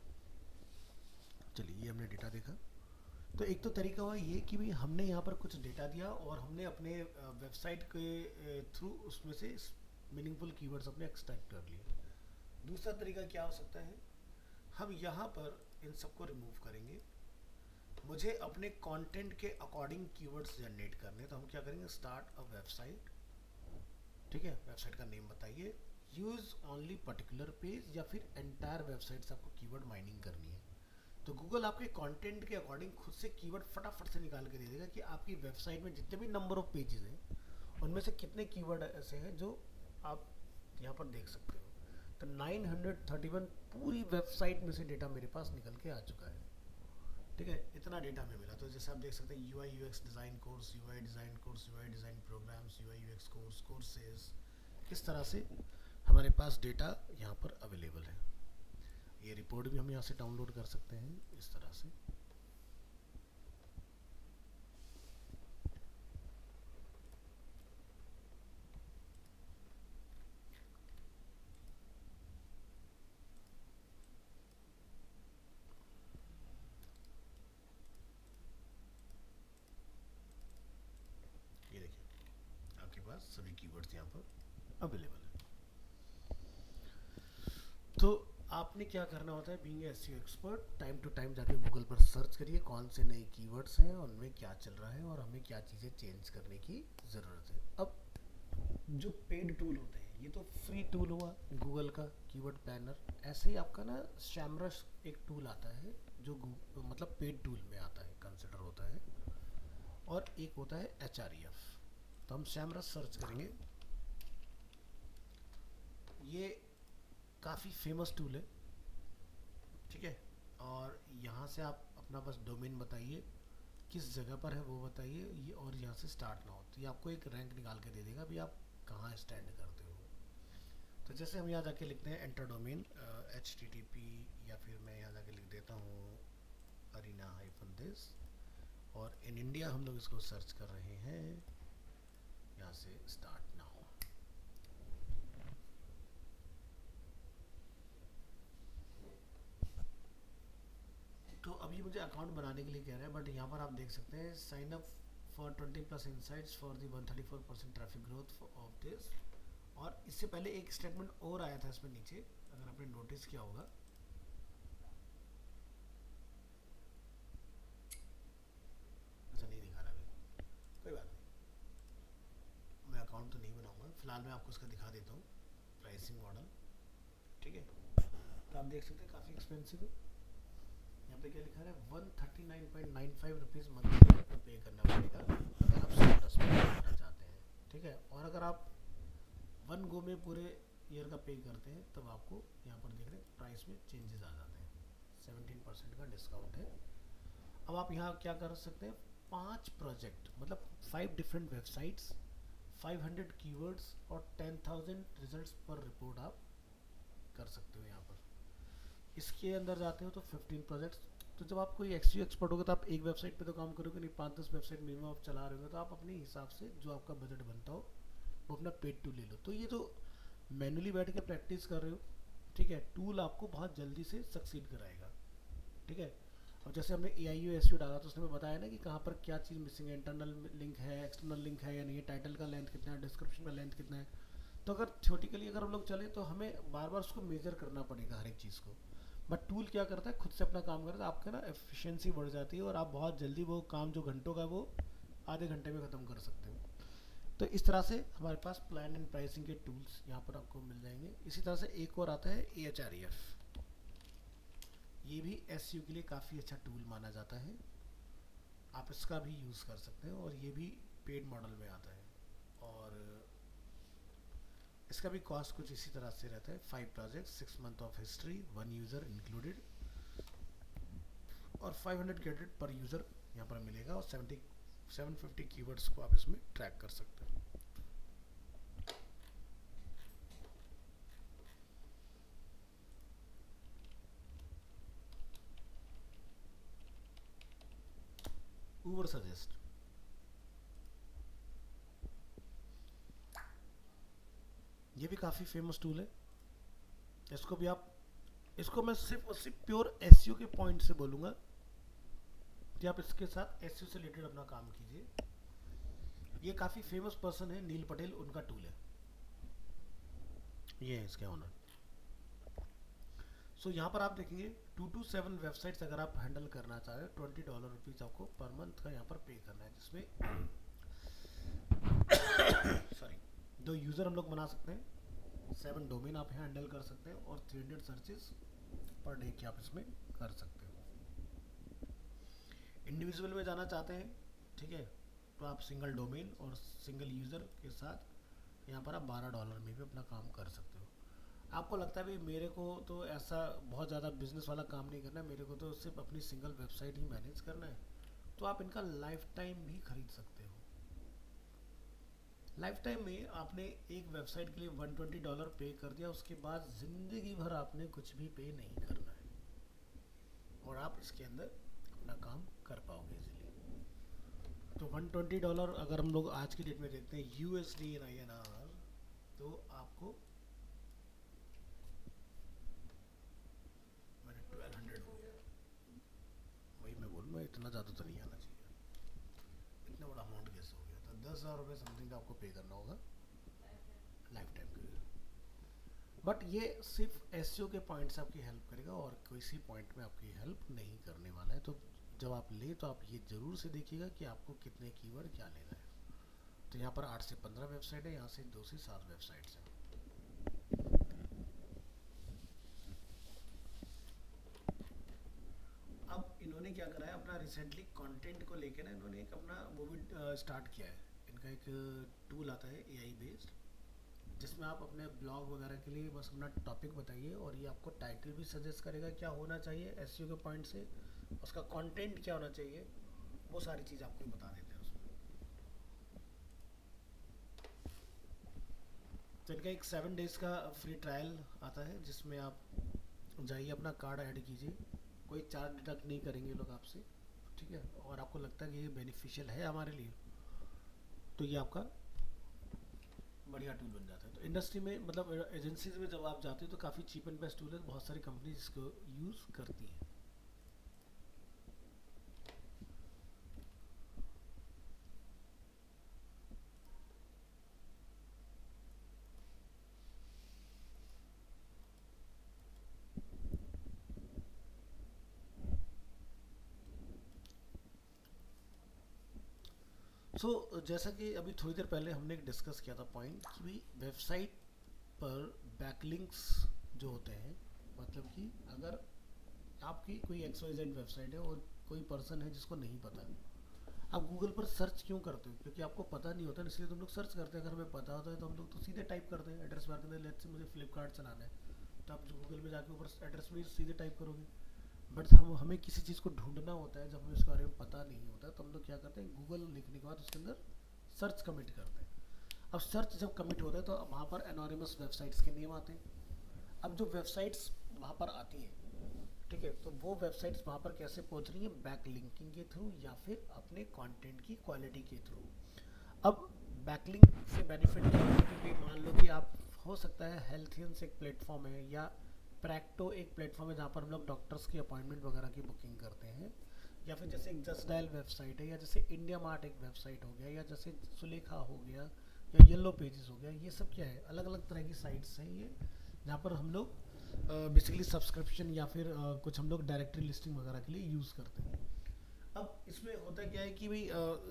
चलिए, ये हमने डेटा देखा। तो एक तो तरीका हुआ ये कि भाई हमने यहाँ पर कुछ डेटा दिया और हमने अपने वेबसाइट के थ्रू उसमें से मीनिंगफुल कीवर्ड्स अपने एक्सट्रैक्ट कर लिए। दूसरा तरीका क्या हो सकता है, हम यहाँ पर इन सबको रिमूव करेंगे। मुझे अपने कंटेंट के अकॉर्डिंग कीवर्ड्स जनरेट करने, तो हम क्या करेंगे, स्टार्ट अ वेबसाइट। ठीक है, वेबसाइट का नेम बताइए, यूज़ ओनली पर्टिकुलर पेज या फिर एंटायर वेबसाइट से आपको कीवर्ड माइनिंग करनी है। तो गूगल आपके कंटेंट के अकॉर्डिंग खुद से कीवर्ड फटाफट से निकाल के दे देगा कि आपकी वेबसाइट में जितने भी नंबर ऑफ पेजेस हैं उनमें से कितने कीवर्ड ऐसे हैं जो आप यहाँ पर देख सकते हो। तो 931 पूरी वेबसाइट में से डेटा मेरे पास निकल के आ चुका है। ठीक है, इतना डेटा हमें मिला। तो जैसे आप देख सकते हैं UI UX design course, UI design course, UI design programmes, UI UX course, courses, किस तरह से हमारे पास डेटा यहाँ पर अवेलेबल है। ये रिपोर्ट भी हम यहाँ से डाउनलोड कर सकते हैं इस तरह से। ये देखिए आपके पास सभी कीवर्ड्स यहाँ पर अवेलेबल है। तो आपने क्या करना होता है, being SEO expert, time to time जाके गूगल पर सर्च करिए कौन से नए कीवर्ड्स हैं, उनमें क्या चल रहा है और हमें क्या चीज़ें चेंज करने की ज़रूरत है। अब जो पेड टूल होते हैं, ये तो फ्री टूल हुआ गूगल का कीवर्ड प्लानर। ऐसे ही आपका ना सैमरस एक टूल आता है जो मतलब पेड टूल में आता है, कंसिडर होता है, और एक होता है HREF। तो हम सैमरस सर्च करेंगे, ये काफ़ी फेमस टूल है। ठीक है, और यहाँ से आप अपना बस डोमेन बताइए, किस जगह पर है वो बताइए, ये और यहाँ से स्टार्ट ना हो, तो ये आपको एक रैंक निकाल के दे देगा भी आप कहाँ स्टैंड करते हो। तो जैसे हम यहाँ जाके लिखते हैं एंटर डोमेन HTTP, या फिर मैं यहाँ जाके लिख देता हूँ arena-this, और इन इंडिया हम लोग इसको सर्च कर रहे हैं, यहाँ से स्टार्ट नाउ। तो अभी मुझे अकाउंट बनाने के लिए कह रहा है, बट यहाँ पर आप देख सकते हैं sign up for 20+ insights for the 134% traffic growth of this. और इससे पहले एक स्टेटमेंट और आया था इसमें नीचे, अगर आपने नोटिस किया होगा, फिलहाल मैं आपको इसका दिखा देता हूँ प्राइसिंग मॉडल। ठीक है, तो आप देख सकते हैं काफ़ी एक्सपेंसिव है। यहाँ पे क्या लिखा है, 139.95 रुपीज़ मंथली आपको पे करना पड़ेगा अगर आप 100+ करना चाहते हैं। ठीक है, और अगर आप वन गो में पूरे ईयर का पे करते हैं तब आपको यहाँ पर देख रहे हैं प्राइस में चेंजेस आ जाते हैं, 17% का डिस्काउंट है। अब आप यहाँ क्या कर सकते हैं, 5 प्रोजेक्ट मतलब 5 डिफरेंट वेबसाइट्स, 500 कीवर्ड्स और 10,000 रिजल्ट्स पर रिपोर्ट आप कर सकते हो यहाँ पर। इसके अंदर जाते हो तो 15 प्रोजेक्ट्स। तो जब आप कोई एक्सयू एक्सपर्ट होगा तो आप एक वेबसाइट पे तो काम करोगे नहीं, 5-10 वेबसाइट मिनिमम आप चला रहे हो, तो आप अपने हिसाब से जो आपका बजट बनता हो वो अपना पेड टूल ले लो। तो ये जो मैनुअली बैठ के प्रैक्टिस कर रहे हो, ठीक है, टूल आपको बहुत जल्दी से सक्सीड कराएगा। ठीक है, और जैसे हमने ए आई यू एस यू डाला तो उसने बताया ना कि कहाँ पर क्या चीज़ मिसिंग है, इंटरनल लिंक है, एक्सटर्नल लिंक है या नहीं है, टाइटल का लेंथ कितना है, डिस्क्रिप्शन का लेंथ कितना है। तो अगर थ्योरेटिकली अगर हम लोग चले तो हमें बार बार उसको मेजर करना पड़ेगा हर एक चीज़ को। बट टूल क्या करता है, खुद से अपना काम करता है, आपका ना एफिशिएंसी बढ़ जाती है और आप बहुत जल्दी वो काम जो घंटों का वो आधे घंटे में ख़त्म कर सकते हो। तो इस तरह से हमारे पास प्लान एंड प्राइसिंग के टूल्स यहाँ पर आपको मिल जाएंगे। इसी तरह से एक और आता है AHREF। ये भी SEO के लिए काफ़ी अच्छा टूल माना जाता है, आप इसका भी यूज़ कर सकते हैं और ये भी पेड मॉडल में आता है। और इसका भी कॉस्ट कुछ इसी तरह से रहता है, 5 project, 6 month of history, 1 user included और 500 क्रेडिट पर यूज़र यहाँ पर मिलेगा और 750 कीवर्ड्स को आप इसमें ट्रैक कर सकते हैं। Uber सजेस्ट, ये भी काफ़ी फेमस टूल है। इसको भी आप, इसको मैं सिर्फ और सिर्फ प्योर एसईओ के पॉइंट से बोलूँगा कि आप इसके साथ एसईओ से रिलेटेड अपना काम कीजिए। ये काफ़ी फेमस पर्सन है, नील पटेल, उनका टूल है, ये है इसके ओनर। सो यहाँ पर आप देखेंगे 2 to 7 वेबसाइट्स अगर आप हैंडल करना चाह रहे हो, $20 आपको पर मंथ का यहाँ पर पे करना है, जिसमें सॉरी 2 यूज़र हम लोग बना सकते हैं, 7 डोमेन आप यहाँ हैंडल कर सकते हैं और 300 सर्चेस पर डे की आप इसमें कर सकते हो। इंडिविजुअल में जाना चाहते हैं, ठीक है, तो आप सिंगल डोमेन और सिंगल यूज़र के साथ यहाँ पर आप $12 में भी अपना काम कर सकते हो। आपको लगता है भाई मेरे को तो ऐसा बहुत ज़्यादा बिजनेस वाला काम नहीं करना है, मेरे को तो सिर्फ अपनी सिंगल वेबसाइट ही मैनेज करना है, तो आप इनका लाइफ टाइम भी खरीद सकते हो। लाइफ टाइम में आपने एक वेबसाइट के लिए $120 पे कर दिया, उसके बाद ज़िंदगी भर आपने कुछ भी पे नहीं करना है और आप इसके अंदर अपना काम कर पाओगे इजीली। तो $120 अगर हम लोग आज की डेट में देखते हैं USD इन INR, तो आपको मैंने 1200 हो गया, वही मैं बोलूँ, इतना ज़्यादा तो नहीं आना चाहिए, इतना बड़ा अमाउंट कैसे हो गया था। 10,000 रुपये समथिंग आपको पे करना होगा लाइफ टाइम के लिए। बट ये सिर्फ एसईओ के पॉइंट से आपकी हेल्प करेगा और किसी पॉइंट में आपकी हेल्प नहीं करने वाला है। तो जब आप ले तो आप ये ज़रूर से देखिएगा कि आपको कितने कीवर्ड क्या लेना है। तो यहाँ पर 8 से 15 वेबसाइट है, यहाँ से 2 से 7 वेबसाइट्स हैं। अब इन्होंने क्या करा है, अपना रिसेंटली कंटेंट को लेके ना इन्होंने एक अपना वो भी स्टार्ट किया है। इनका एक टूल आता है AI बेस्ड, जिसमें आप अपने ब्लॉग वगैरह के लिए बस अपना टॉपिक बताइए और ये आपको टाइटल भी सजेस्ट करेगा क्या होना चाहिए एसईओ के पॉइंट से, उसका कंटेंट क्या होना चाहिए, वो सारी चीज़ आपको बता देते हैं उसमें। तो इनका एक 7 डेज़ का फ्री ट्रायल आता है, जिसमें आप जाइए अपना कार्ड ऐड कीजिए, कोई चार्ज डिडक्ट नहीं करेंगे लोग आपसे, ठीक है, और आपको लगता है कि ये बेनिफिशियल है हमारे लिए, तो ये आपका बढ़िया टूल बन जाता है। तो इंडस्ट्री में मतलब एजेंसीज में जब आप जाते हो तो काफ़ी चीप एंड बेस्ट टूल है, बहुत सारी कंपनीज इसको यूज़ करती हैं। जैसा कि अभी थोड़ी देर पहले हमने एक डिस्कस किया था पॉइंट कि भाई वेबसाइट पर बैकलिंक्स जो होते हैं, मतलब कि अगर आपकी कोई XYZ वेबसाइट है और कोई पर्सन है जिसको नहीं पता, आप गूगल पर सर्च क्यों करते हो? क्योंकि आपको पता नहीं होता, इसलिए तुम लोग सर्च करते हैं। अगर हमें पता होता है तो हम लोग तो सीधे टाइप करते हैं एड्रेस बार के अंदर, लेट्स से मुझे फ्लिपकार्ट चलाना है, तो आप गूगल में जाके ऊपर एड्रेस में सीधे टाइप करोगे। बट हमें किसी चीज़ को ढूंढना होता है, जब हमें उसके बारे में पता नहीं होता तो हम लोग क्या करते हैं, गूगल लिखने के बाद उसके अंदर सर्च कमिट करते हैं। अब सर्च जब कमिट होता है तो वहाँ पर एनोनिमस वेबसाइट्स के नेम आते हैं। अब जो वेबसाइट्स वहाँ पर आती हैं, ठीक है, तो वो वेबसाइट्स वहाँ पर कैसे पहुँच रही हैं? बैक लिंकिंग के थ्रू या फिर अपने कंटेंट की क्वालिटी के थ्रू। अब बैकलिंक से बेनिफिट क्या है? क्योंकि मान लो कि आप, हो सकता है हेल्थियंस एक प्लेटफॉर्म है या प्रैक्टो एक प्लेटफॉर्म है जहाँ पर हम लोग डॉक्टर्स की अपॉइंटमेंट वगैरह की बुकिंग करते हैं, या फिर जैसे एक जस्ट डायल वेबसाइट है, या जैसे इंडिया मार्ट एक वेबसाइट हो गया, या जैसे सुलेखा हो गया, या येलो पेजेस हो गया। ये सब क्या है? अलग अलग तरह की साइट्स हैं ये, जहाँ पर हम लोग बेसिकली सब्सक्रिप्शन या फिर कुछ हम लोग डायरेक्टरी लिस्टिंग वगैरह के लिए यूज़ करते हैं। अब इसमें होता क्या है कि भाई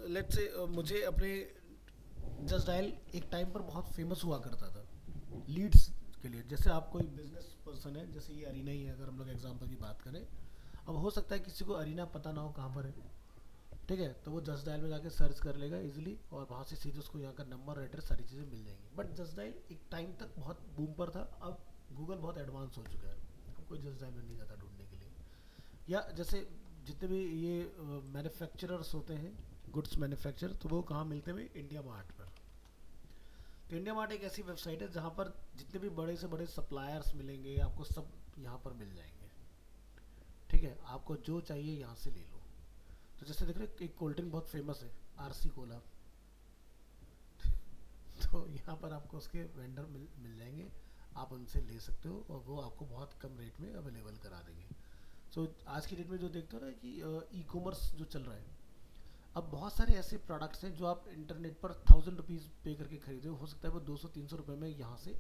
लेट्स से मुझे अपने जस्ट डायल एक टाइम पर बहुत फेमस हुआ करता था लीड्स के लिए। जैसे आप कोई बिजनेस पर्सन है, जैसे ये अरीना ही है, अगर हम लोग एग्जांपल की बात करें, अब हो सकता है किसी को अरीना पता ना हो कहाँ पर है, ठीक है, तो वो जस्ट डायल में जाके सर्च कर लेगा इजीली, और वहाँ से सीधे उसको यहाँ का नंबर, एड्रेस, सारी चीज़ें मिल जाएंगी। बट जस्ट डायल एक टाइम तक बहुत बूम पर था, अब गूगल बहुत एडवांस हो चुका है, अब कोई जस्ट डायल में नहीं जाता ढूंढने के लिए। या जैसे जितने भी ये मैन्युफैक्चरर्स होते हैं, गुड्स मैन्युफैक्चर, तो वो कहाँ मिलते हैं? इंडिया मार्ट पर। तो इंडिया मार्ट एक ऐसी वेबसाइट है जहाँ पर जितने भी बड़े से बड़े सप्लायर्स मिलेंगे आपको, सब यहाँ पर मिल जाएंगे, ठीक है, आपको जो चाहिए यहाँ से ले लो। तो जैसे देख रहे एक कोल्ड ड्रिंक बहुत फेमस है, RC कोला, तो यहाँ पर आपको उसके वेंडर मिल जाएंगे, आप उनसे ले सकते हो और वो आपको बहुत कम रेट में अवेलेबल करा देंगे। आज की डेट में जो देखते हो ना कि ई कॉमर्स जो चल रहा है, अब बहुत सारे ऐसे प्रोडक्ट्स हैं जो आप इंटरनेट पर 1000 रुपीज़ पे करके खरीदे हो सकता है वो 200-300 रुपये में यहाँ से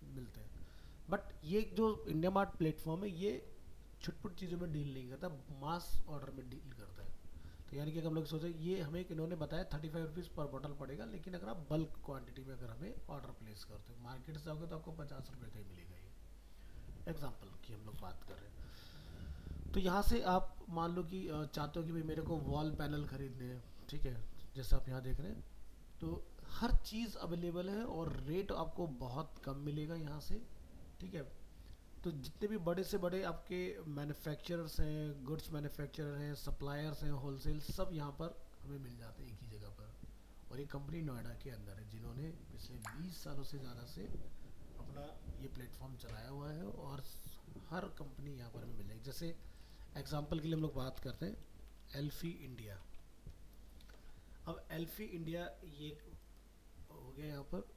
मिलते हैं। बट ये जो इंडिया मार्ट प्लेटफॉर्म है, ये छुटपुट चीज़ों में डील नहीं करता, मास ऑर्डर में डील करता है। तो यानी कि हम लोग सोचे, ये हमें एक इन्होंने बताया 35 रुपीज़ पर बॉटल पड़ेगा, लेकिन अगर आप बल्क क्वांटिटी में अगर हमें ऑर्डर प्लेस करते हो, मार्केट से जाओगे तो आपको 50 रुपये का ही मिलेगा। ये एग्जाम्पल की हम लोग बात कर रहे हैं। तो यहाँ से आप मान लो कि चाहते हो कि भाई मेरे को वॉल पैनल खरीदने हैं, ठीक है, जैसे आप यहाँ देख रहे हैं, तो हर चीज़ अवेलेबल है और रेट आपको बहुत कम मिलेगा यहाँ से, ठीक है। तो जितने भी बड़े से बड़े आपके मैन्युफैक्चरर्स हैं, गुड्स मैन्युफैक्चरर हैं, सप्लायर्स हैं, होलसेल, सब यहाँ पर हमें मिल जाते हैं एक ही जगह पर। और ये कंपनी नोएडा के अंदर है, जिन्होंने पिछले 20 सालों से ज़्यादा से अपना ये प्लेटफॉर्म चलाया हुआ है, और हर कंपनी यहाँ पर हमें मिल जाएगी। जैसे एग्जाम्पल के लिए हम लोग बात करते हैं एल्फी इंडिया। अब एल्फी इंडिया ये हो गया यहाँ पर,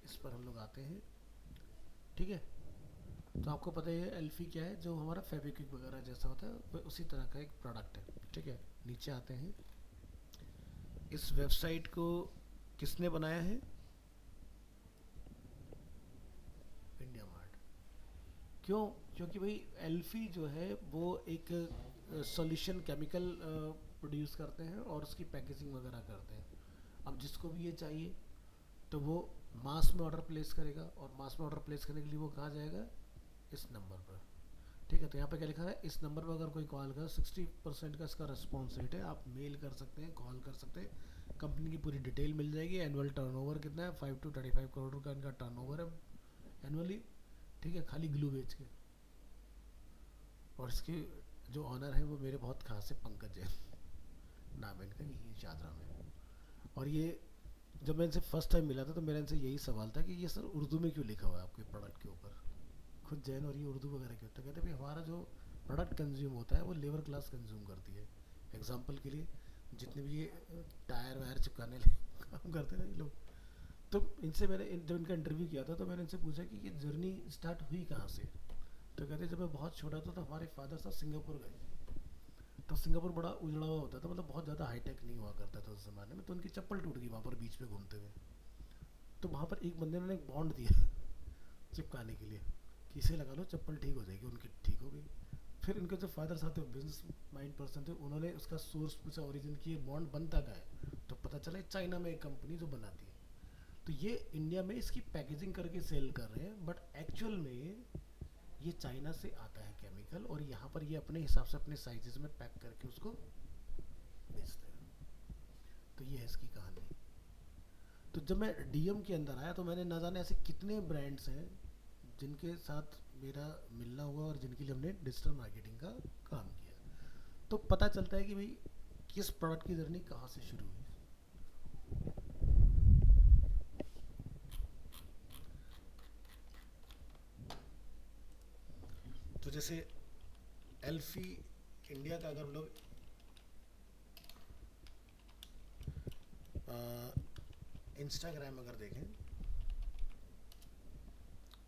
इस पर हम लोग आते हैं, ठीक है। तो आपको पता है एल्फी क्या है? जो हमारा फेविक्विक वगैरह जैसा होता है, उसी तरह का एक प्रोडक्ट है, ठीक है। नीचे आते हैं, इस वेबसाइट को किसने बनाया है? India mart. क्यों? क्योंकि भाई एल्फी जो है वो एक सॉल्यूशन केमिकल प्रोड्यूस करते हैं और उसकी पैकेजिंग वगैरह करते हैं। अब जिसको भी ये चाहिए तो वो मास में ऑर्डर प्लेस करेगा, और मास में ऑर्डर प्लेस करने के लिए वो कहाँ जाएगा? इस नंबर पर, ठीक है। तो यहाँ पे क्या लिखा है? इस नंबर पर अगर कोई कॉल करे, 60% का इसका रिस्पॉन्स रेट है, आप मेल कर सकते हैं, कॉल कर सकते हैं, कंपनी की पूरी डिटेल मिल जाएगी, एनुअल टर्नओवर कितना है, 5 to 35 करोड़ का इनका टर्नओवर है एनुअली, ठीक है, खाली ग्लू बेच के। और इसके जो ऑनर है वो मेरे बहुत खास है, पंकज जैन नाम है इनका, यही शादरा में। और ये जब मैं इनसे फर्स्ट टाइम मिला था तो मेरा इनसे यही सवाल था कि ये सर उर्दू में क्यों लिखा हुआ है आपके प्रोडक्ट के ऊपर? खुद जैन और ये उर्दू वगैरह क्यों? तो कहते भाई हमारा जो प्रोडक्ट कंज्यूम होता है वो लेबर क्लास कंज्यूम करती है। एग्जाम्पल के लिए जितने भी ये टायर वायर चिपकाने काम करते हैं ना ये लोग, तो इनसे मैंने जब इनका इंटरव्यू किया था तो मैंने इनसे पूछा कि ये जर्नी स्टार्ट हुई कहाँ से? तो कहते जब मैं बहुत छोटा था तो हमारे फादर साहब सिंगापुर गए, तो सिंगापुर बड़ा उजड़ा हुआ होता था, मतलब बहुत ज़्यादा हाईटेक नहीं हुआ करता था उस ज़माने में, तो उनकी चप्पल टूट गई वहाँ पर बीच में घूमते हुए। तो वहाँ पर एक बंदे ने एक बॉन्ड दिया चिपकाने के लिए कि इसे लगा लो चप्पल ठीक हो जाएगी, उनकी ठीक हो गई। फिर इनके जो फादर साहब थे बिजनेस माइंड पर्सन थे, उन्होंने उसका सोर्स पूछा, ओरिजिन की ये बॉन्ड बनता का है, तो पता चला चाइना में एक कंपनी जो बनाती है। तो ये इंडिया में इसकी पैकेजिंग करके सेल कर रहे हैं, बट एक्चुअल में ये चाइना से आता है केमिकल, और यहाँ पर ये अपने हिसाब से अपने साइजेस में पैक करके उसको बेचते हैं। तो ये है इसकी कहानी। तो जब मैं डीएम के अंदर आया तो मैंने ना जाने ऐसे कितने ब्रांड्स हैं जिनके साथ मेरा मिलना हुआ और जिनके लिए हमने डिजिटल मार्केटिंग का काम किया। तो पता चलता है कि भाई किस प्रोडक्ट की जर्नी कहाँ से शुरू हुई। तो जैसे एल्फी इंडिया का अगर हम लोग इंस्टाग्राम अगर देखें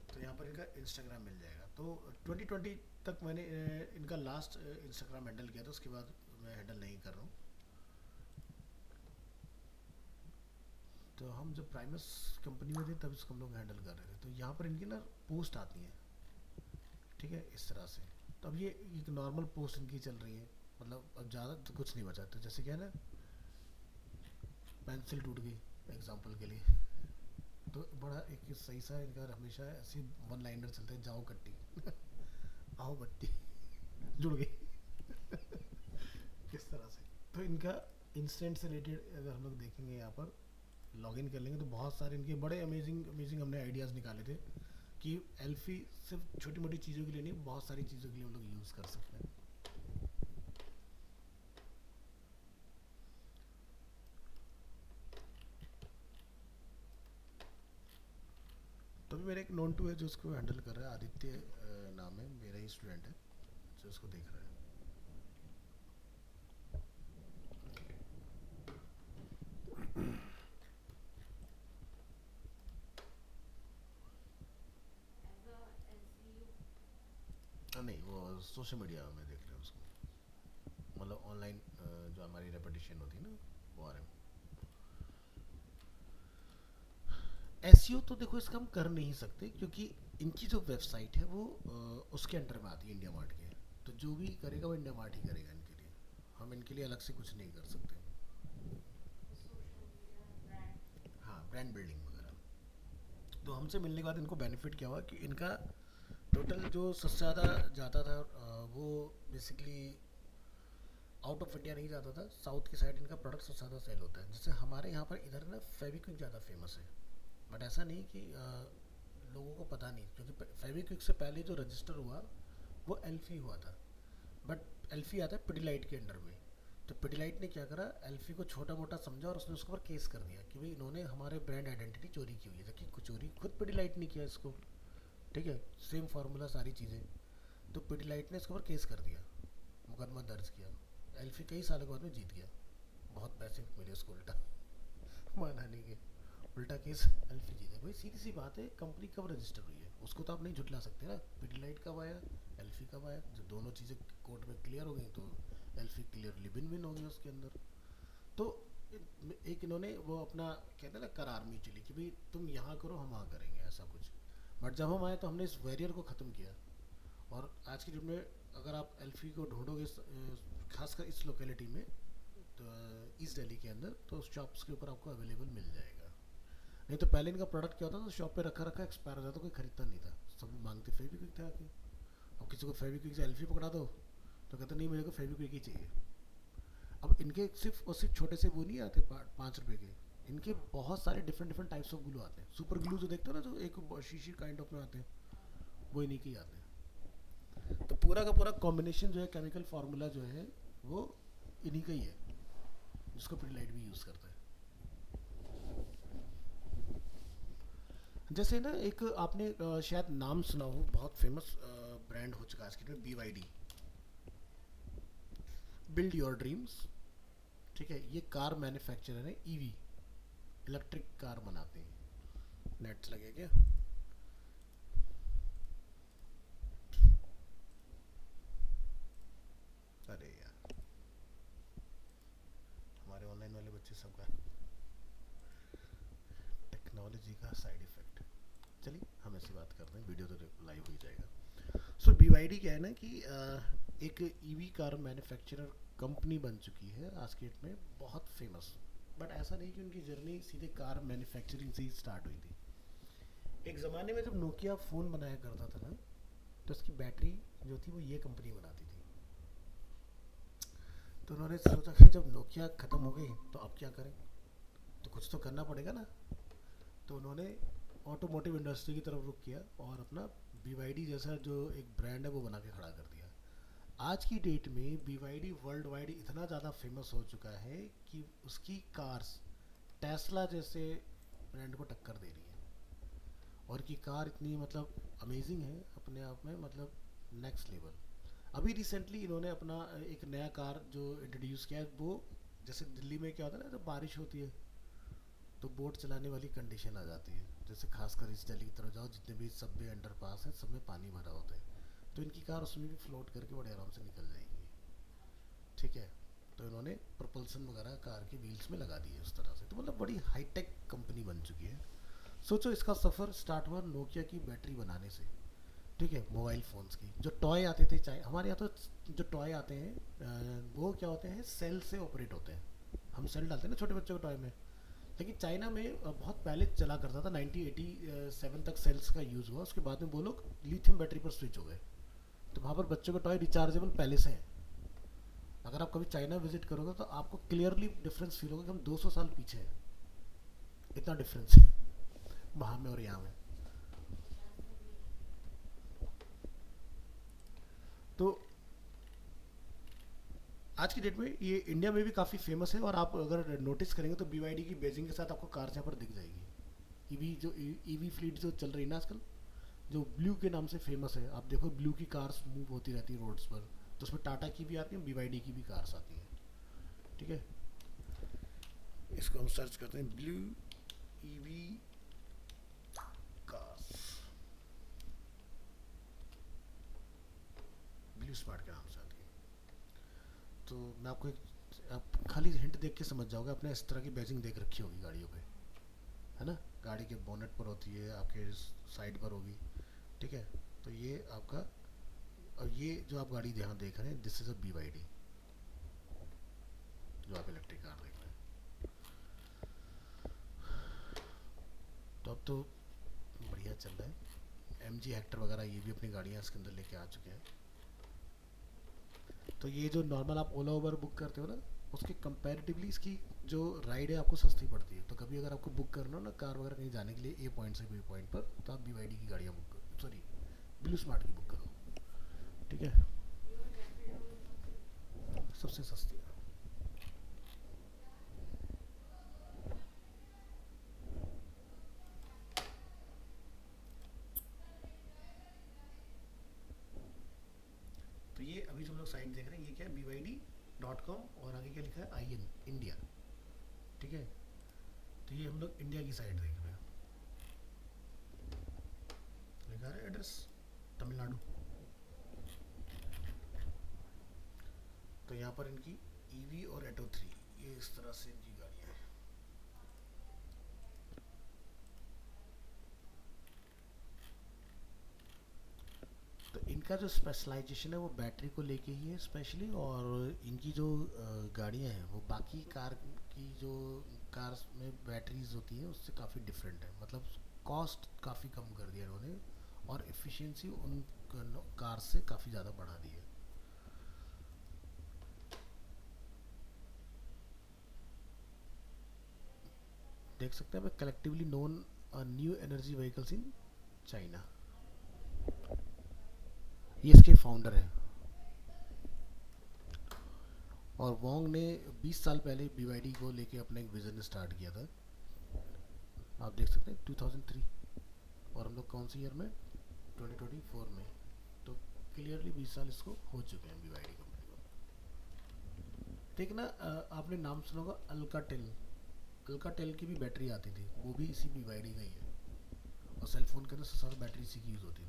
तो यहाँ पर इनका इंस्टाग्राम मिल जाएगा। तो 2020 तक मैंने इनका लास्ट इंस्टाग्राम हैंडल किया था, उसके बाद मैं हैंडल नहीं कर रहा हूँ। तो हम जब प्राइमस कंपनी में थे तब इसको हम लोग हैंडल कर रहे थे। तो यहाँ पर इनकी ना पोस्ट आती हैं, ठीक है, इस तरह से। तो अब ये एक नॉर्मल पोस्ट इनकी चल रही है, मतलब अब ज़्यादा तो कुछ नहीं बचा। तो जैसे क्या है ना, पेंसिल टूट गई एग्जाम्पल के लिए, तो बड़ा एक सही सा इनका हमेशा ऐसी वन लाइनर चलते हैं, जाओ कट्टी आओ बट्टी जुड़ गई किस तरह से। तो इनका इंस्टेंट से रिलेटेड अगर हम लोग देखेंगे, यहाँ पर लॉगिन कर लेंगे तो बहुत सारे इनके बड़े अमेजिंग अमेजिंग हमने आइडियाज़ निकाले थे कि एल्फी सिर्फ छोटी मोटी चीज़ों के लिए नहीं, बहुत सारी चीज़ों के लिए हम लोग यूज़ कर सकते हैं। तो भी मेरा एक नोन टू है जो उसको हैंडल कर रहा है, आदित्य नाम है, मेरा ही स्टूडेंट है जो उसको देख रहा है। नहीं, वो सोशल मीडिया में देख रहे हैं उसको, मतलब ऑनलाइन जो हमारी रेपिटेशन होती है ना, वो आ रहे हैं। एसईओ तो देखो इसका हम कर नहीं सकते, क्योंकि इनकी जो वेबसाइट है वो उसके अंडर में आती है, इंडिया मार्ट के। तो जो भी करेगा वो इंडिया मार्ट ही करेगा इनके लिए, हम इनके लिए अलग से कुछ नहीं कर सकते। हाँ, ब्रांड बिल्डिंग वगैरह। तो हमसे मिलने के बाद इनको बेनिफिट क्या हुआ कि इनका टोटल जो सबसे ज़्यादा जाता था वो बेसिकली आउट ऑफ इंडिया नहीं जाता था, साउथ की साइड इनका प्रोडक्ट सबसे ज़्यादा सेल होता है। जैसे हमारे यहाँ पर इधर ना फेविक्विक ज़्यादा फेमस है, बट ऐसा नहीं कि लोगों को पता नहीं, क्योंकि फेविक्विक से पहले जो रजिस्टर हुआ वो एल्फी हुआ था, बट एल्फी आता है पिडिलाइट के अंडर में। तो पिडिलाइट ने क्या करा, एल्फी को छोटा मोटा समझा और उसने उसके ऊपर केस कर दिया कि भाई इन्होंने हमारे ब्रांड आइडेंटिटी चोरी की हुई है, जबकि चोरी खुद पिडिलाइट ने किया इसको, ठीक है, सेम फार्मूला सारी चीज़ें। तो पिडिलाइट ने इसके ऊपर केस कर दिया, मुकदमा दर्ज किया। एल्फी कई सालों के बाद में जीत गया, बहुत पैसे मिले उसको उल्टा माना नहीं के, उल्टा केस एल्फी जीते। भाई सीधी सी बात है, कंपनी कब रजिस्टर हुई है उसको तो आप नहीं झुटला सकते ना। पिडिलाइट कब आया, एल्फी कब आया, जब दोनों चीज़ें कोर्ट में क्लियर हो गई तो एल्फी क्लियरली विन विन हो गई उसके अंदर। तो एक इन्होंने वो अपना कहते हैं ना करार म्यूचुअली कि भाई तुम यहाँ करो हम वहाँ करेंगे, ऐसा कुछ। बट जब हम आए तो हमने इस वेरियर को ख़त्म किया, और आज की डेट में अगर आप एल्फी को ढूंढोगे खासकर इस लोकेलिटी में, तो ईस्ट दिल्ली के अंदर, तो शॉप्स के ऊपर आपको अवेलेबल मिल जाएगा। नहीं तो पहले इनका प्रोडक्ट क्या होता था, शॉप पे रखा रखा एक्सपायर हो जाता, कोई खरीदता नहीं था, सब मांगते फेविक्विक था आके। अब किसी को फेविक्विक से एल्फी पकड़ा दो तो कहते नहीं मेरे को फेविक्विक ही चाहिए। अब इनके सिर्फ और सिर्फ छोटे से वो नहीं आते 5 रुपए के, इनके बहुत सारे different different types of glue आते हैं। सुपर ग्लू जो देखते हो ना, जो एक शीशी काइंड ऑफ में आते हैं, वो इन्हीं के ही आते हैं। तो पूरा का पूरा कॉम्बिनेशन जो है, केमिकल फार्मूला जो है वो इन्हीं का ही है, जिसको पिडिलाइट भी यूज़ करता है। जैसे ना एक आपने शायद नाम सुना हो, बहुत फेमस ब्रांड हो चुका है आज के time, BYD, build your dreams, ठीक है। ये कार मैन्युफैक्चरर है, ईवी इलेक्ट्रिक कार बनाते हैं। नेट्स लगे क्या? अरे यार, हमारे ऑनलाइन वाले बच्चे सबका टेक्नोलॉजी का साइड इफेक्ट। चलिए हम ऐसी बात करते हैं, वीडियो तो लाइव हो जाएगा। सो BYD क्या है ना कि एक ईवी कार मैन्युफैक्चरर कंपनी बन चुकी है आज के डेट में, बहुत फेमस, बट ऐसा नहीं कि उनकी जर्नी सीधे कार मैन्युफैक्चरिंग से ही स्टार्ट हुई थी। एक ज़माने में जब नोकिया फ़ोन बनाया करता था ना, तो उसकी बैटरी जो थी वो ये कंपनी बनाती थी। तो उन्होंने सोचा कि जब नोकिया ख़त्म हो गई तो अब क्या करें, तो कुछ तो करना पड़ेगा ना। तो उन्होंने ऑटोमोटिव इंडस्ट्री की तरफ रुख किया और अपना BYD जैसा जो एक ब्रांड है वो बना के खड़ा कर दिया। आज की डेट में BYD वर्ल्ड वाइड इतना ज़्यादा फेमस हो चुका है कि उसकी कार्स टेस्ला जैसे ब्रांड को टक्कर दे रही है। और की कार इतनी मतलब अमेजिंग है अपने आप में, मतलब नेक्स्ट लेवल। अभी रिसेंटली इन्होंने अपना एक नया कार जो इंट्रोड्यूस किया है, वो जैसे दिल्ली में क्या होता है ना, जब बारिश होती है तो बोट चलाने वाली कंडीशन आ जाती है। जैसे खासकर इस दिल्ली की तरफ जाओ, जितने भी सब वे अंडरपास हैं सब में पानी भरा होता है, तो इनकी कार उसमें भी फ्लोट करके बड़े आराम से निकल जाएगी। ठीक है। तो इन्होंने प्रपल्सन वगैरह कार के व्हील्स में लगा दिए उस तरह से, तो मतलब बड़ी हाईटेक कंपनी बन चुकी है। सोचो इसका सफ़र स्टार्ट हुआ नोकिया की बैटरी बनाने से। ठीक है, मोबाइल फ़ोन्स की जो टॉय आते थे, चाहे हमारे यहाँ तो जो टॉय आते हैं वो क्या होते हैं, सेल से ऑपरेट होते हैं। हम सेल डालते हैं ना छोटे बच्चों के टॉय में। लेकिन चाइना में बहुत पहले चला करता था, 1987 तक सेल्स का यूज़ हुआ, उसके बाद में वो लोग लिथियम बैटरी पर स्विच हो गए। तो वहाँ पर बच्चों के टॉय रिचार्जेबल पहले से हैं। अगर आप कभी चाइना विजिट करोगे तो आपको क्लियरली डिफरेंस फील होगा कि हम 200 साल पीछे हैं, इतना डिफरेंस है वहाँ में और यहाँ में। तो आज की डेट में ये इंडिया में भी काफ़ी फेमस है, और आप अगर नोटिस करेंगे तो BYD की बेजिंग के साथ आपको कार्स यहाँ पर दिख जाएगी। ईवी जो ईवी फ्लीट जो चल रही है ना आजकल, जो ब्लू के नाम से फेमस है, आप देखो ब्लू की कार्स मूव होती रहती है रोड्स पर, तो उसमें टाटा की भी आती है, BYD की भी कार्स आती हैं। ठीक है, इसको हम सर्च करते हैं blue EV cars, blue smart के नाम से आती है। तो मैं आपको एक, आप खाली हिंट देख के समझ जाओगे, आपने इस तरह की बैजिंग देख रखी होगी गाड़ियों पे, है ना। गाड़ी के बोनेट पर होती है, आपके साइड पर होगी। ठीक है। तो ये आपका, और ये जो आप गाड़ी यहाँ देख रहे हैं, दिस इज़ अ BYD, जो आप इलेक्ट्रिक कार देख रहे हैं। तो अब तो बढ़िया चल रहा है, MG हेक्टर वगैरह ये भी अपनी गाड़ियाँ इसके अंदर लेके आ चुके हैं। तो ये जो नॉर्मल आप ओला उबर बुक करते हो ना, उसके कंपैरेटिवली इसकी जो राइड है आपको सस्ती पड़ती है। तो कभी अगर आपको बुक करना हो ना कार वगैरह कहीं जाने के लिए A पॉइंट से B पॉइंट पर, तो आप BYD की गाड़ियाँ बुक करो, सॉरी ब्लू स्मार्ट की बुक करो। ठीक है, सबसे सस्ती है। तो ये अभी जो हम लोग साइट देख रहे हैं, ये क्या है, BYD.com, और आगे क्या लिखा है, IN इंडिया। ठीक है। तो ये हम लोग इंडिया की साइट देख रहे हैं, लिखा है एड्रेस तमिलनाडु। तो यहाँ पर इनकी EV और एटो 3, ये इस तरह से इनकी गाड़ियाँ हैं। तो इनका जो स्पेशलाइजेशन है वो बैटरी को लेके ही है स्पेशली, और इनकी जो गाड़ियाँ हैं वो बाकी कार की जो कार्स में बैटरीज होती हैं उससे काफ़ी डिफरेंट है। मतलब कॉस्ट काफ़ी कम कर दिया इन्होंने, और एफिशिएंसी उन कार से काफ़ी ज़्यादा बढ़ा दी है। देख सकते हैं, collectively known new energy vehicles in China, ये इसके फाउंडर हैं। और वोंग ने 20 साल पहले BYD को लेके अपना एक विज़न स्टार्ट किया था। आप देख सकते हैं 2003, और हम लोग कौन सी ईयर में, 2024 में। तो क्लियरली 20 साल इसको हो चुके हैं BYD कंपनी को। ठीक ना, आपने नाम सुना होगा अल्काटेल। अल्काटेल की भी बैटरी आती थी, वो भी इसी BYD का ही है, और सेलफोन के अंदर सबसे ज़्यादा बैटरी इसी की यूज़ होती थी।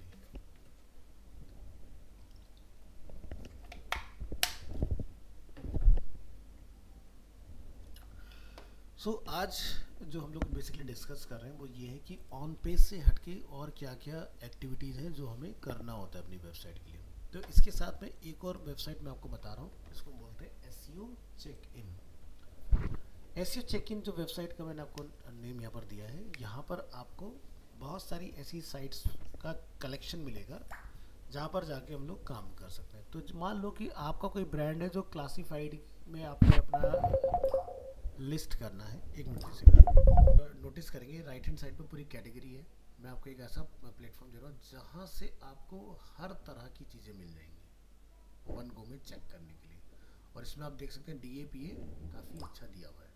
आज जो हम लोग बेसिकली डिस्कस कर रहे हैं वो ये है कि ऑन पेज से हटके और क्या क्या एक्टिविटीज़ हैं जो हमें करना होता है अपनी वेबसाइट के लिए। तो इसके साथ में एक और वेबसाइट मैं आपको बता रहा हूँ, इसको बोलते हैं SEO check in. SEO check in जो वेबसाइट का मैंने आपको नेम यहाँ पर दिया है, यहाँ पर आपको बहुत सारी ऐसी साइट्स का कलेक्शन मिलेगा जहाँ पर जाके हम लोग काम कर सकते हैं। तो मान लो कि आपका कोई ब्रांड है जो क्लासिफाइड में आपने अपना लिस्ट करना है। एक मिनट से नोटिस करेंगे राइट हैंड साइड पे पूरी कैटेगरी है। मैं आपको एक ऐसा प्लेटफॉर्म दे रहा हूँ जहाँ से आपको हर तरह की चीज़ें मिल जाएंगी वन गो में चेक करने के लिए। और इसमें आप देख सकते हैं DAPA काफ़ी अच्छा दिया हुआ है।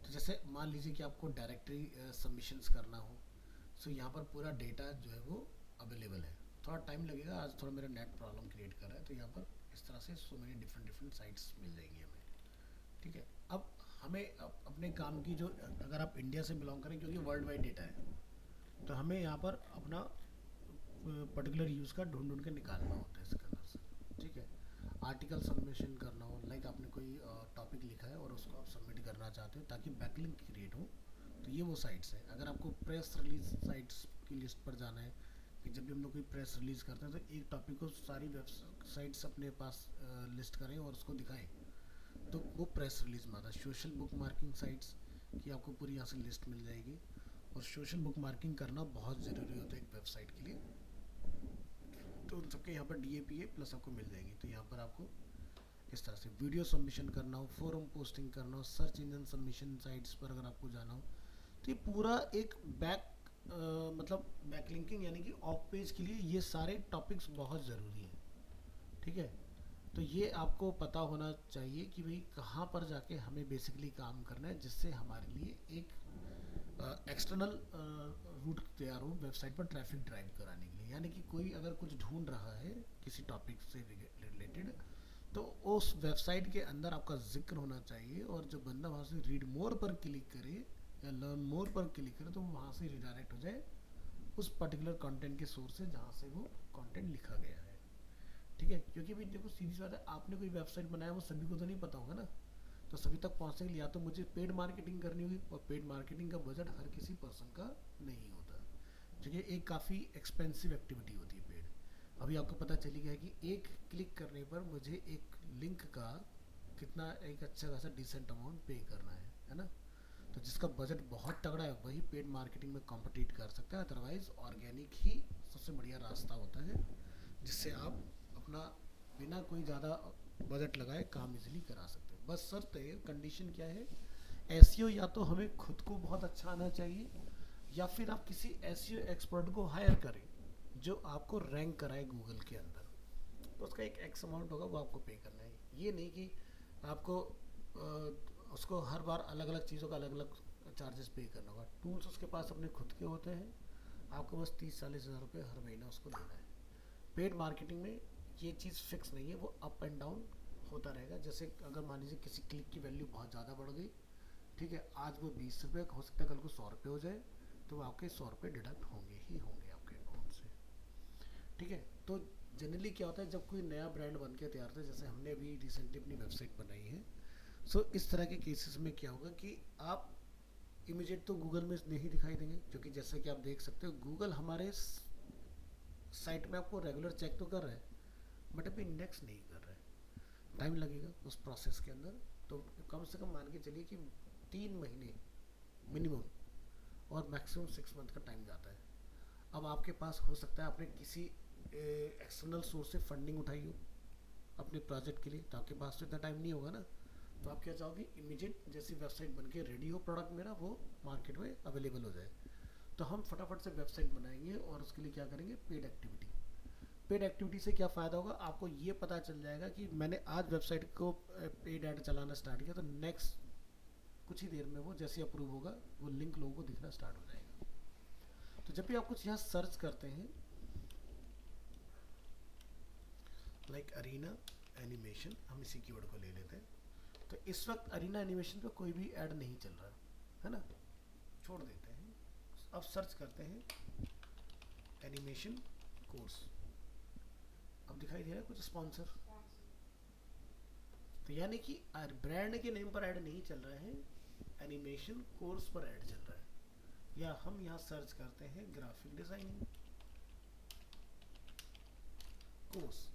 तो जैसे मान लीजिए कि आपको डायरेक्टरी सबमिशंस करना हो, सो यहाँ पर पूरा डेटा जो है वो अवेलेबल है। थोड़ा टाइम लगेगा, आज थोड़ा मेरा नेट प्रॉब्लम क्रिएट कर रहा है, तो यहाँ पर इस तरह से so many different different sites मिल जाएंगी हमें। ठीक है, अब हमें अपने काम की जो, अगर आप इंडिया से बिलोंग करें क्योंकि वर्ल्ड वाइड डेटा है, तो हमें यहाँ पर अपना पर्टिकुलर यूज़ का ढूंढ ढूंढ के निकालना होता है इसके अंदर से। ठीक है, आर्टिकल सबमिशन करना हो, लाइक आपने कोई टॉपिक लिखा है और उसको आप सबमिट करना चाहते हो ताकि बैकलिंक क्रिएट हो, तो ये वो साइट्स हैं। अगर आपको प्रेस रिलीज साइट्स की लिस्ट पर जाना है कि जब भी हम लोग कोई प्रेस रिलीज़ करते हैं तो एक टॉपिक को सारी वेबसाइट्स अपने पास लिस्ट करें और उसको दिखाएं, तो वो प्रेस रिलीज में आता है। सोशल बुक मार्किंग साइट्स की आपको पूरी यहाँ से लिस्ट मिल जाएगी, और सोशल बुक मार्किंग करना बहुत ज़रूरी होता है एक वेबसाइट के लिए। तो उन सबके यहाँ पर DAPA प्लस आपको मिल जाएगी। तो यहाँ पर आपको इस तरह से वीडियो सबमिशन करना हो, फोरम पोस्टिंग करना हो, सर्च इंजन सबमिशन साइट्स पर अगर आपको जाना हो, तो ये पूरा एक मतलब बैकलिंकिंग यानी कि ऑफ पेज के लिए ये सारे टॉपिक्स बहुत ज़रूरी हैं। ठीक है, तो ये आपको पता होना चाहिए कि भाई कहाँ पर जाके हमें बेसिकली काम करना है, जिससे हमारे लिए एक एक्सटर्नल रूट तैयार हो वेबसाइट पर ट्रैफिक ड्राइव कराने के लिए। यानी कि कोई अगर कुछ ढूंढ रहा है किसी टॉपिक से रिलेटेड, तो उस वेबसाइट के अंदर आपका जिक्र होना चाहिए, और जब बंदा वहाँ से रीड मोर पर क्लिक करे या लर्न मोर पर क्लिक करे तो वहाँ से रिडायरेक्ट हो जाए उस पर्टिकुलर कंटेंट के सोर्स से जहाँ से वो कंटेंट लिखा गया है। ठीक है, क्योंकि भाई देखो सीधी सी बात है, आपने कोई वेबसाइट बनाया वो सभी को तो नहीं पता होगा ना, तो सभी तक पहुंचने के लिए या तो मुझे पेड मार्केटिंग करनी होगी, और पेड मार्केटिंग का बजट हर किसी पर्सन का नहीं होता, क्योंकि एक काफ़ी एक्सपेंसिव एक्टिविटी होती है पेड। अभी आपको पता चली गया कि एक क्लिक करने पर मुझे एक लिंक का कितना एक अच्छा खासा डिसेंट अमाउंट पे करना है ना। तो जिसका बजट बहुत तगड़ा है वही पेड मार्केटिंग में कॉम्पिटिट कर सकता है, अदरवाइज ऑर्गेनिक ही सबसे बढ़िया रास्ता होता है जिससे आप अपना बिना कोई ज़्यादा बजट लगाए काम इजीली करा सकते हैं। बस शर्त है, कंडीशन क्या है, एसईओ या तो हमें खुद को बहुत अच्छा आना चाहिए, या फिर आप किसी एसईओ एक्सपर्ट को हायर करें जो आपको रैंक कराए गूगल के अंदर। तो उसका एक एक्स अमाउंट होगा, वो आपको पे करना है। ये नहीं कि आपको उसको हर बार अलग अलग चीज़ों का अलग अलग चार्जेस पे करना होगा। टूल्स उसके पास अपने खुद के होते हैं, आपको बस 30-40 हज़ार रुपये हर महीना उसको देना है। पेड मार्केटिंग में ये चीज़ फिक्स नहीं है, वो अप एंड डाउन होता रहेगा। जैसे अगर मान लीजिए किसी क्लिक की वैल्यू बहुत ज़्यादा बढ़ गई, ठीक है, आज वो 20 रुपये, हो सकता है कल को 100 रुपये हो जाए, तो आपके 100 रुपये डिडक्ट होंगे ही होंगे आपके अकाउंट से। ठीक है, तो जनरली क्या होता है जब कोई नया ब्रांड बन के तैयार होता है, जैसे हमने अभी रिसेंटली अपनी वेबसाइट बनाई है, सो इस तरह के केसेस में क्या होगा कि आप इमीडिएट तो गूगल में नहीं दिखाई देंगे, क्योंकि जैसे कि आप देख सकते हो गूगल हमारे साइट में आपको रेगुलर चेक तो कर रहा है, बट अभी इंडेक्स नहीं कर रहा है। टाइम लगेगा उस प्रोसेस के अंदर, तो कम से कम मान के चलिए कि 3 महीने मिनिमम, और मैक्सिमम 6 मंथ का टाइम जाता है। अब आपके पास हो सकता है आपने किसी एक्सटर्नल सोर्स से फंडिंग उठाई हो अपने प्रोजेक्ट के लिए, तो आपके पास तो इतना टाइम नहीं होगा ना। तो आप क्या चाहोगे, इमीडिएट जैसी वेबसाइट बन के रेडी हो प्रोडक्ट मेरा, वो मार्केट में अवेलेबल हो जाए। तो हम फटाफट से वेबसाइट बनाएंगे, और उसके लिए क्या करेंगे, पेड एक्टिविटी। पेड एक्टिविटी से क्या फ़ायदा होगा, आपको ये पता चल जाएगा कि मैंने आज वेबसाइट को पेड ऐड चलाना स्टार्ट किया, तो नेक्स्ट कुछ ही देर में वो जैसे अप्रूव होगा वो लिंक लोगों को दिखना स्टार्ट हो जाएगा। तो जब भी आप कुछ यहाँ सर्च करते हैं लाइक अरीना एनिमेशन, हम इसी कीवर्ड को ले लेते हैं, तो इस वक्त अरीना एनिमेशन पे कोई भी ऐड नहीं चल रहा है ना, छोड़ देते हैं। अब सर्च करते हैं एनिमेशन कोर्स, अब दिखाई दे रहा है कुछ स्पॉन्सर, तो यानी कि ब्रांड के नेम पर ऐड नहीं चल रहा है, एनिमेशन कोर्स पर ऐड चल रहा है। या हम यहाँ सर्च करते हैं ग्राफिक डिजाइनिंग कोर्स,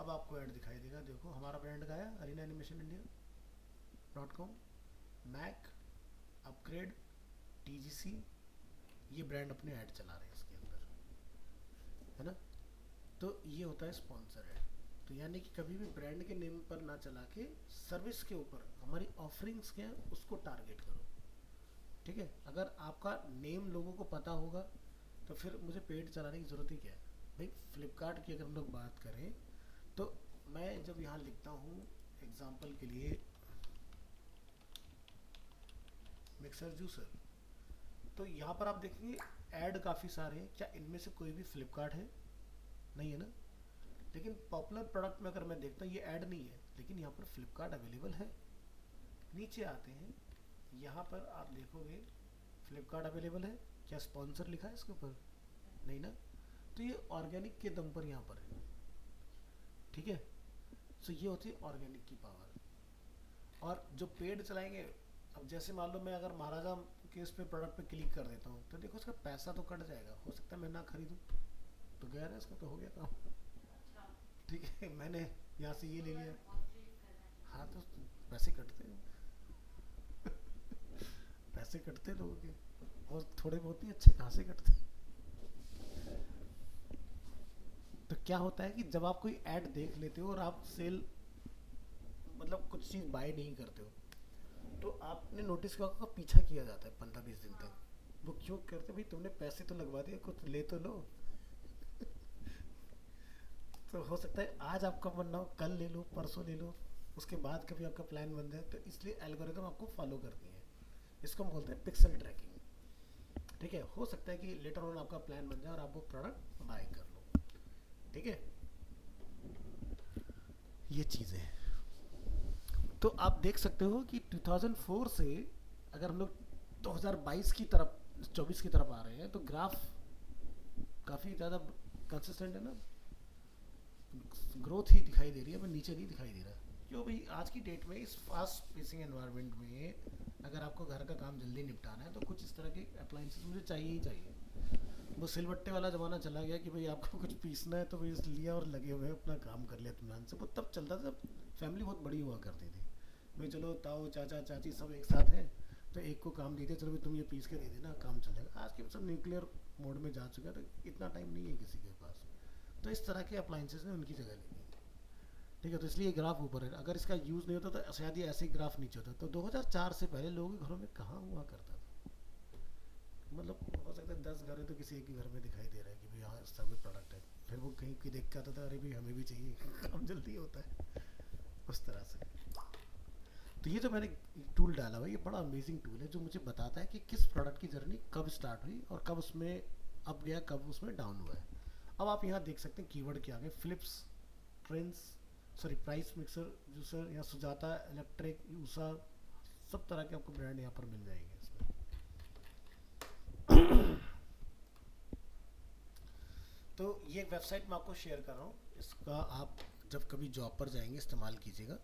अब आपको ऐड दिखाई देगा। देखो हमारा ब्रांड का है Arena animation India .com, Mac upgrade, TGC, ये ब्रांड अपने ऐड चला रहे हैं इसके अंदर, है ना। तो ये होता है स्पॉन्सर ऐड। तो यानी कि कभी भी ब्रांड के नेम पर ना चला के सर्विस के ऊपर हमारी ऑफरिंग्स क्या है उसको टारगेट करो, ठीक है। अगर आपका नेम लोगों को पता होगा तो फिर मुझे पेड चलाने की ज़रूरत ही क्या है भाई। फ्लिपकार्ट की अगर हम लोग बात करें तो मैं जब यहाँ लिखता हूँ एग्जाम्पल के लिए मिक्सर जूसर, तो यहाँ पर आप देखेंगे ऐड काफ़ी सारे हैं। क्या इनमें से कोई भी फ्लिपकार्ट है? नहीं है ना। लेकिन पॉपुलर प्रोडक्ट में अगर मैं देखता हूँ ये ऐड नहीं है, लेकिन यहाँ पर फ्लिपकार्ट अवेलेबल है। नीचे आते हैं, यहाँ पर आप देखोगे फ्लिपकार्ट अवेलेबल है। क्या स्पॉन्सर लिखा है इसके ऊपर? नहीं ना। तो ये ऑर्गेनिक के दम पर यहाँ पर है, ठीक है। सो ये होती है ऑर्गेनिक की पावर। और जो पेड चलाएंगे, अब जैसे मान लो मैं अगर महाराजा के इस पे प्रोडक्ट पे क्लिक कर देता हूँ तो देखो उसका पैसा तो कट जाएगा, हो सकता है मैं ना खरीदूँ, तो गया ना, इसका तो हो गया काम, ठीक है। मैंने यहाँ से ये ले लिया, हाँ तो पैसे कटते हैं, पैसे कटते लोगों के, और थोड़े बहुत ही अच्छे खासे कटते हैं। तो क्या होता है कि जब आप कोई ऐड देख लेते हो और आप सेल मतलब कुछ चीज़ बाय नहीं करते हो, तो आपने नोटिस किया होगा पीछा किया जाता है 15-20 दिन तक। वो क्यों करते भाई? तुमने पैसे तो लगवा दिए, कुछ ले तो लो। तो हो सकता है आज आपका मन ना हो, कल ले लो, परसों ले लो, उसके बाद कभी आपका प्लान बन जाए। तो इसलिए एल्गोरिदम आपको फॉलो करती है। इसको हम बोलते हैं पिक्सल ट्रैकिंग, ठीक है। हो सकता है कि लेटर ऑन आपका प्लान बन जाए और आप वो प्रोडक्ट बाय कर लो, ठीक है। ये चीज़ें तो आप देख सकते हो कि 2004 से अगर हम लोग 2022 की तरफ 24 की तरफ आ रहे हैं तो ग्राफ काफ़ी ज़्यादा कंसिस्टेंट है ना, ग्रोथ ही दिखाई दे रही है, पर नीचे नहीं दिखाई दे रहा। क्यों भाई? आज की डेट में इस फास्ट पेसिंग एनवायरनमेंट में अगर आपको घर का काम जल्दी निपटाना है तो कुछ इस तरह के अप्लाइंसेस मुझे चाहिए ही चाहिए। वो सिलबट्टे वाला ज़माना चला गया कि भाई आपको कुछ पीसना है तो भाई लिया और लगे हुए अपना काम कर लिया तुमने से। वो तब चलता था जब फैमिली बहुत बड़ी हुआ करती थी भाई, चलो ताऊ चाचा चाची सब एक साथ हैं तो एक को काम देते, चलो भाई तुम ये पीस के दे देना, काम चल जाएगा। आज के सब न्यूक्लियर मोड में जा चुका है तो इतना टाइम नहीं है किसी के पास। तो इस तरह के अप्लाइंसेस ने उनकी जगह ले ली, ठीक है। तो इसलिए ग्राफ ऊपर है। अगर इसका यूज़ नहीं होता तो शायद ये ऐसे ही ग्राफ नीचे होता। तो 2004 से पहले लोगों के घरों में कहाँ हुआ करता था, मतलब हो सकता है 10 घर है तो किसी एक ही घर में दिखाई दे रहा है कि भाई हाँ सब प्रोडक्ट है। फिर वो कहीं की देख के आता था, अरे भाई हमें भी चाहिए, काम जल्दी होता है, उस तरह से। तो ये जो मैंने टूल डाला हुआ, ये बड़ा अमेजिंग टूल है जो मुझे बताता है कि किस प्रोडक्ट की जर्नी कब स्टार्ट हुई और कब उसमें अप गया, कब उसमें डाउन हुआ है। अब आप यहाँ देख सकते हैं कीवर्ड क्या आ गए, Philips, trends, sorry price mixer juicer, या सुजाता इलेक्ट्रिक, यूसा, सब तरह के आपको ब्रांड यहाँ पर मिल जाएंगे इसमें। तो ये वेबसाइट मैं आपको शेयर कर रहा हूँ, इसका आप जब कभी जॉब पर जाएंगे इस्तेमाल कीजिएगा।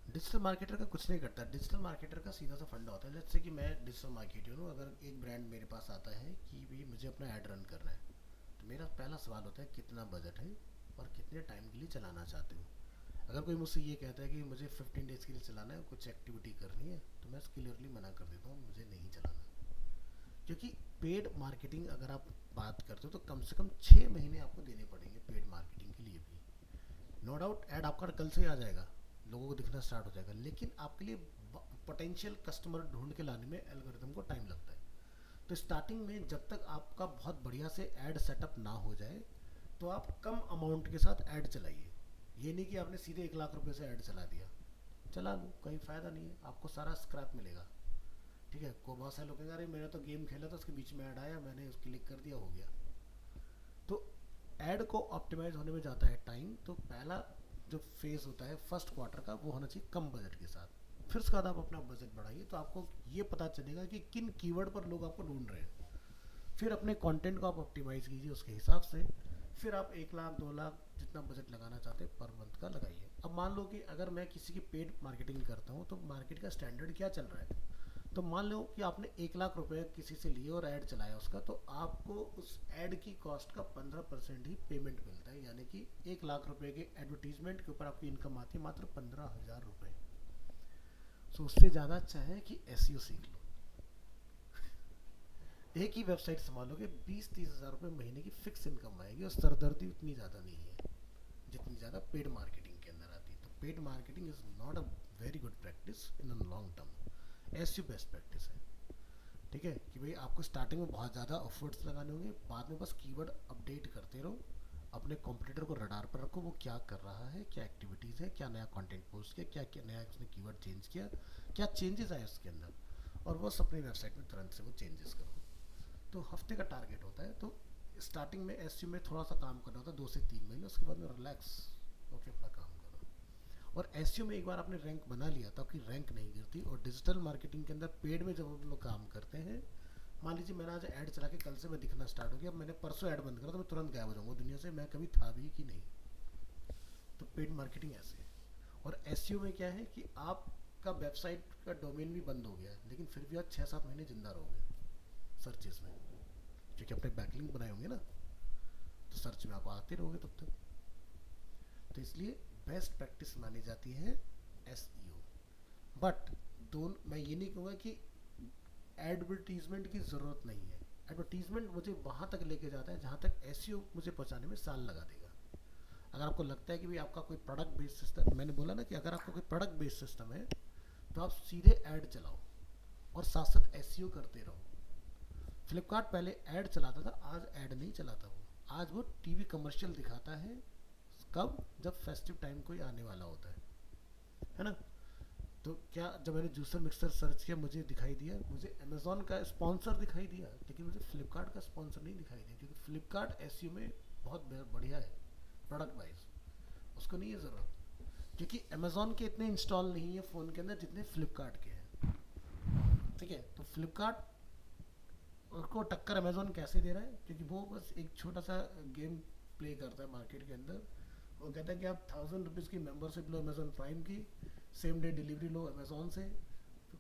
डिजिटल मार्केटर का कुछ नहीं करता। डिजिटल मार्केटर का सीधा सा फंडा होता है, जैसे कि मैं डिजिटल मार्केटर हूँ, अगर एक ब्रांड मेरे पास आता है कि भाई मुझे अपना ऐड रन करना है, तो मेरा पहला सवाल होता है कितना बजट है और कितने टाइम के लिए चलाना चाहते हो। अगर कोई मुझसे ये कहता है कि मुझे 15 डेज़ के लिए चलाना है, कुछ एक्टिविटी करनी है, तो मैं क्लियरली मना कर देता हूँ, मुझे नहीं चलाना। क्योंकि पेड मार्केटिंग अगर आप बात करते हो तो कम से कम 6 महीने आपको देने पड़ेंगे पेड मार्केटिंग के लिए भी। नो डाउट ऐड आपका कल से आ जाएगा, लोगों को दिखना स्टार्ट हो जाएगा, लेकिन आपके लिए पोटेंशियल कस्टमर ढूंढ के लाने में एल्गोरिथम को टाइम लगता है। तो स्टार्टिंग में जब तक आपका बहुत बढ़िया से ऐड सेटअप ना हो जाए तो आप कम अमाउंट के साथ ऐड चलाइए। ये नहीं कि आपने सीधे 1 लाख रुपए से ऐड चला दिया, चला लो, कोई फ़ायदा नहीं है, आपको सारा स्क्रैप मिलेगा, ठीक है। को बहुत सारे लोग कहेंगे अरे मैंने तो गेम खेला था उसके बीच में ऐड आया, मैंने उस क्लिक कर दिया, हो गया। तो ऐड को ऑप्टिमाइज होने में जाता है टाइम। तो पहला जो फेज़ होता है फर्स्ट क्वार्टर का, वो होना चाहिए कम बजट के साथ। फिर उसके बाद आप अपना बजट बढ़ाइए तो आपको ये पता चलेगा कि किन कीवर्ड पर लोग आपको ढूंढ रहे हैं। फिर अपने कंटेंट को आप ऑप्टिमाइज़ कीजिए उसके हिसाब से। फिर आप 1 लाख 2 लाख जितना बजट लगाना चाहते हैं पर मंथ का लगाइए। अब मान लो कि अगर मैं किसी की पेड मार्केटिंग करता हूँ तो मार्केट का स्टैंडर्ड क्या चल रहा है, तो मान लो कि आपने 1 लाख रुपए किसी से लिए और ऐड चलाया उसका, तो आपको उस ऐड की कॉस्ट का 15% ही पेमेंट मिलता है, यानी कि 1 लाख रुपए के एडवर्टीजमेंट के ऊपर आपकी इनकम आती है मात्र 15,000 रुपए। सो उससे ज़्यादा अच्छा है कि एसईओ सीख लो। एक ही वेबसाइट संभालोगे 20-30 हज़ार रुपये महीने की फिक्स इनकम आएगी, और सरदर्दी उतनी ज़्यादा नहीं है जितनी ज़्यादा पेड मार्केटिंग के अंदर आती है। तो paid marketing is not a very good practice in a long term. SEO best practice है। ठीक है कि भाई आपको स्टार्टिंग में बहुत ज़्यादा एफर्ट्स लगाने होंगे, बाद में बस कीवर्ड अपडेट करते रहो, अपने कॉम्पिटिटर को रडार पर रखो, वो क्या कर रहा है, क्या एक्टिविटीज़ है, क्या नया कंटेंट पोस्ट किया, क्या क्या नया उसने कीवर्ड चेंज किया, क्या चेंजेस आए उसके अंदर, और बस अपनी वेबसाइट में तुरंत से वो चेंजेस करो। तो हफ्ते का टारगेट होता है। तो स्टार्टिंग में एसईओ में थोड़ा सा काम करना होता है 2 से 3 महीने, उसके बाद में रिलैक्स होकर अपना काम करो। और एसईओ में एक बार आपने रैंक बना लिया तो आपकी रैंक नहीं गिरती। और डिजिटल मार्केटिंग के अंदर पेड में जब हम लोग काम करते हैं, मान लीजिए मैंने आज ऐड चला के कल से मैं दिखना स्टार्ट हो गया, अब मैंने परसों ऐड बंद करा तो मैं तुरंत गायब हो जाऊंगा दुनिया से, मैं कभी था भी कि नहीं। तो पेड मार्केटिंग ऐसे है। और एसईओ में क्या है कि आपका वेबसाइट का डोमेन भी बंद हो गया है, लेकिन फिर भी आप 6-7 महीने जिंदा रहोगे सर्चेस में, क्योंकि अपने बैकलिंक बनाए होंगे ना, तो सर्च में आप आते रहोगे तब तक। तो इसलिए बेस्ट प्रैक्टिस मानी जाती है एसईओ। बट दोनों, मैं ये नहीं कहूँगा कि एडवर्टीजमेंट की ज़रूरत नहीं है। एडवर्टीजमेंट मुझे वहाँ तक लेके जाता है जहाँ तक एसईओ मुझे पहुँचाने में साल लगा देगा। अगर आपको लगता है कि भाई आपका कोई प्रोडक्ट बेस्ड सिस्टम, मैंने बोला ना कि अगर आपका कोई प्रोडक्ट बेस्ड सिस्टम है तो आप सीधे ऐड चलाओ और साथ साथ एसईओ करते रहो। फ्लिपकार्ट पहले ऐड चलाता था, आज ऐड नहीं चलाता वो। आज वो टीवी कमर्शियल दिखाता है, कब? जब फेस्टिव टाइम कोई आने वाला होता है ना। तो क्या, जब मैंने जूसर मिक्सर सर्च किया मुझे दिखाई दिया, मुझे अमेजोन का स्पॉन्सर दिखाई दिया, लेकिन मुझे फ्लिपकार्ट का स्पॉन्सर नहीं दिखाई दिया, क्योंकि फ्लिपकार्ट एसईओ में बहुत बढ़िया है प्रोडक्ट वाइज, उसको नहीं है ज़रूरत। क्योंकि अमेजोन के इतने इंस्टॉल नहीं है फ़ोन के अंदर जितने फ्लिपकार्ट के हैं। ठीक है, तो फ्लिपकार्ट को टक्कर अमेजोन कैसे दे रहा है? क्योंकि वो बस एक छोटा सा गेम प्ले करता है मार्केट के अंदर। वो कहता है कि आप 1000 रुपीज़ की मेंबरशिप लो अमेजोन प्राइम की, सेम डे डिलीवरी लो अमेजोन से,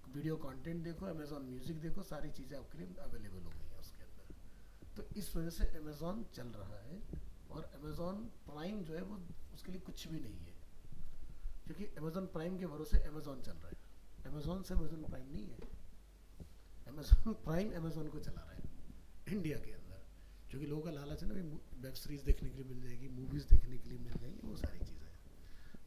वीडियो कंटेंट देखो, अमेजोन म्यूजिक देखो, सारी चीज़ें आपके लिए अवेलेबल हो गई हैं उसके अंदर। तो इस वजह से अमेजोन चल रहा है। और अमेजोन प्राइम जो है वो उसके लिए कुछ भी नहीं है, क्योंकि अमेजोन प्राइम के भरोसे अमेजोन चल रहा है। अमेजोन से अमेजोन प्राइम नहीं है, अमेजोन प्राइम अमेजोन को चला रहा है इंडिया के अंदर। क्योंकि लोगों का लालच है ना, वेब सीरीज़ देखने के लिए मिल जाएगी, मूवीज़ देखने के लिए मिल जाएंगी, वो सारी चीज़ें।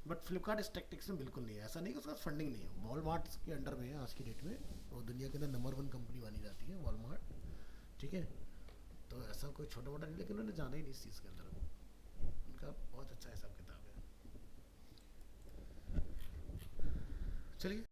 बट फ्लिपकार्ट इस टैक्टिक्स में बिल्कुल नहीं है। ऐसा नहीं कि उसका फंडिंग नहीं है, वॉलमार्ट के अंडर में है आज की डेट में, और दुनिया के अंदर नंबर 1 कंपनी मानी जाती है वॉलमार्ट। ठीक है, तो ऐसा कोई छोटा मोटा नहीं, लेकिन उन्होंने जाना ही नहीं इस चीज़ के अंदर। उनका बहुत अच्छा हिसाब किताब है। चलिए।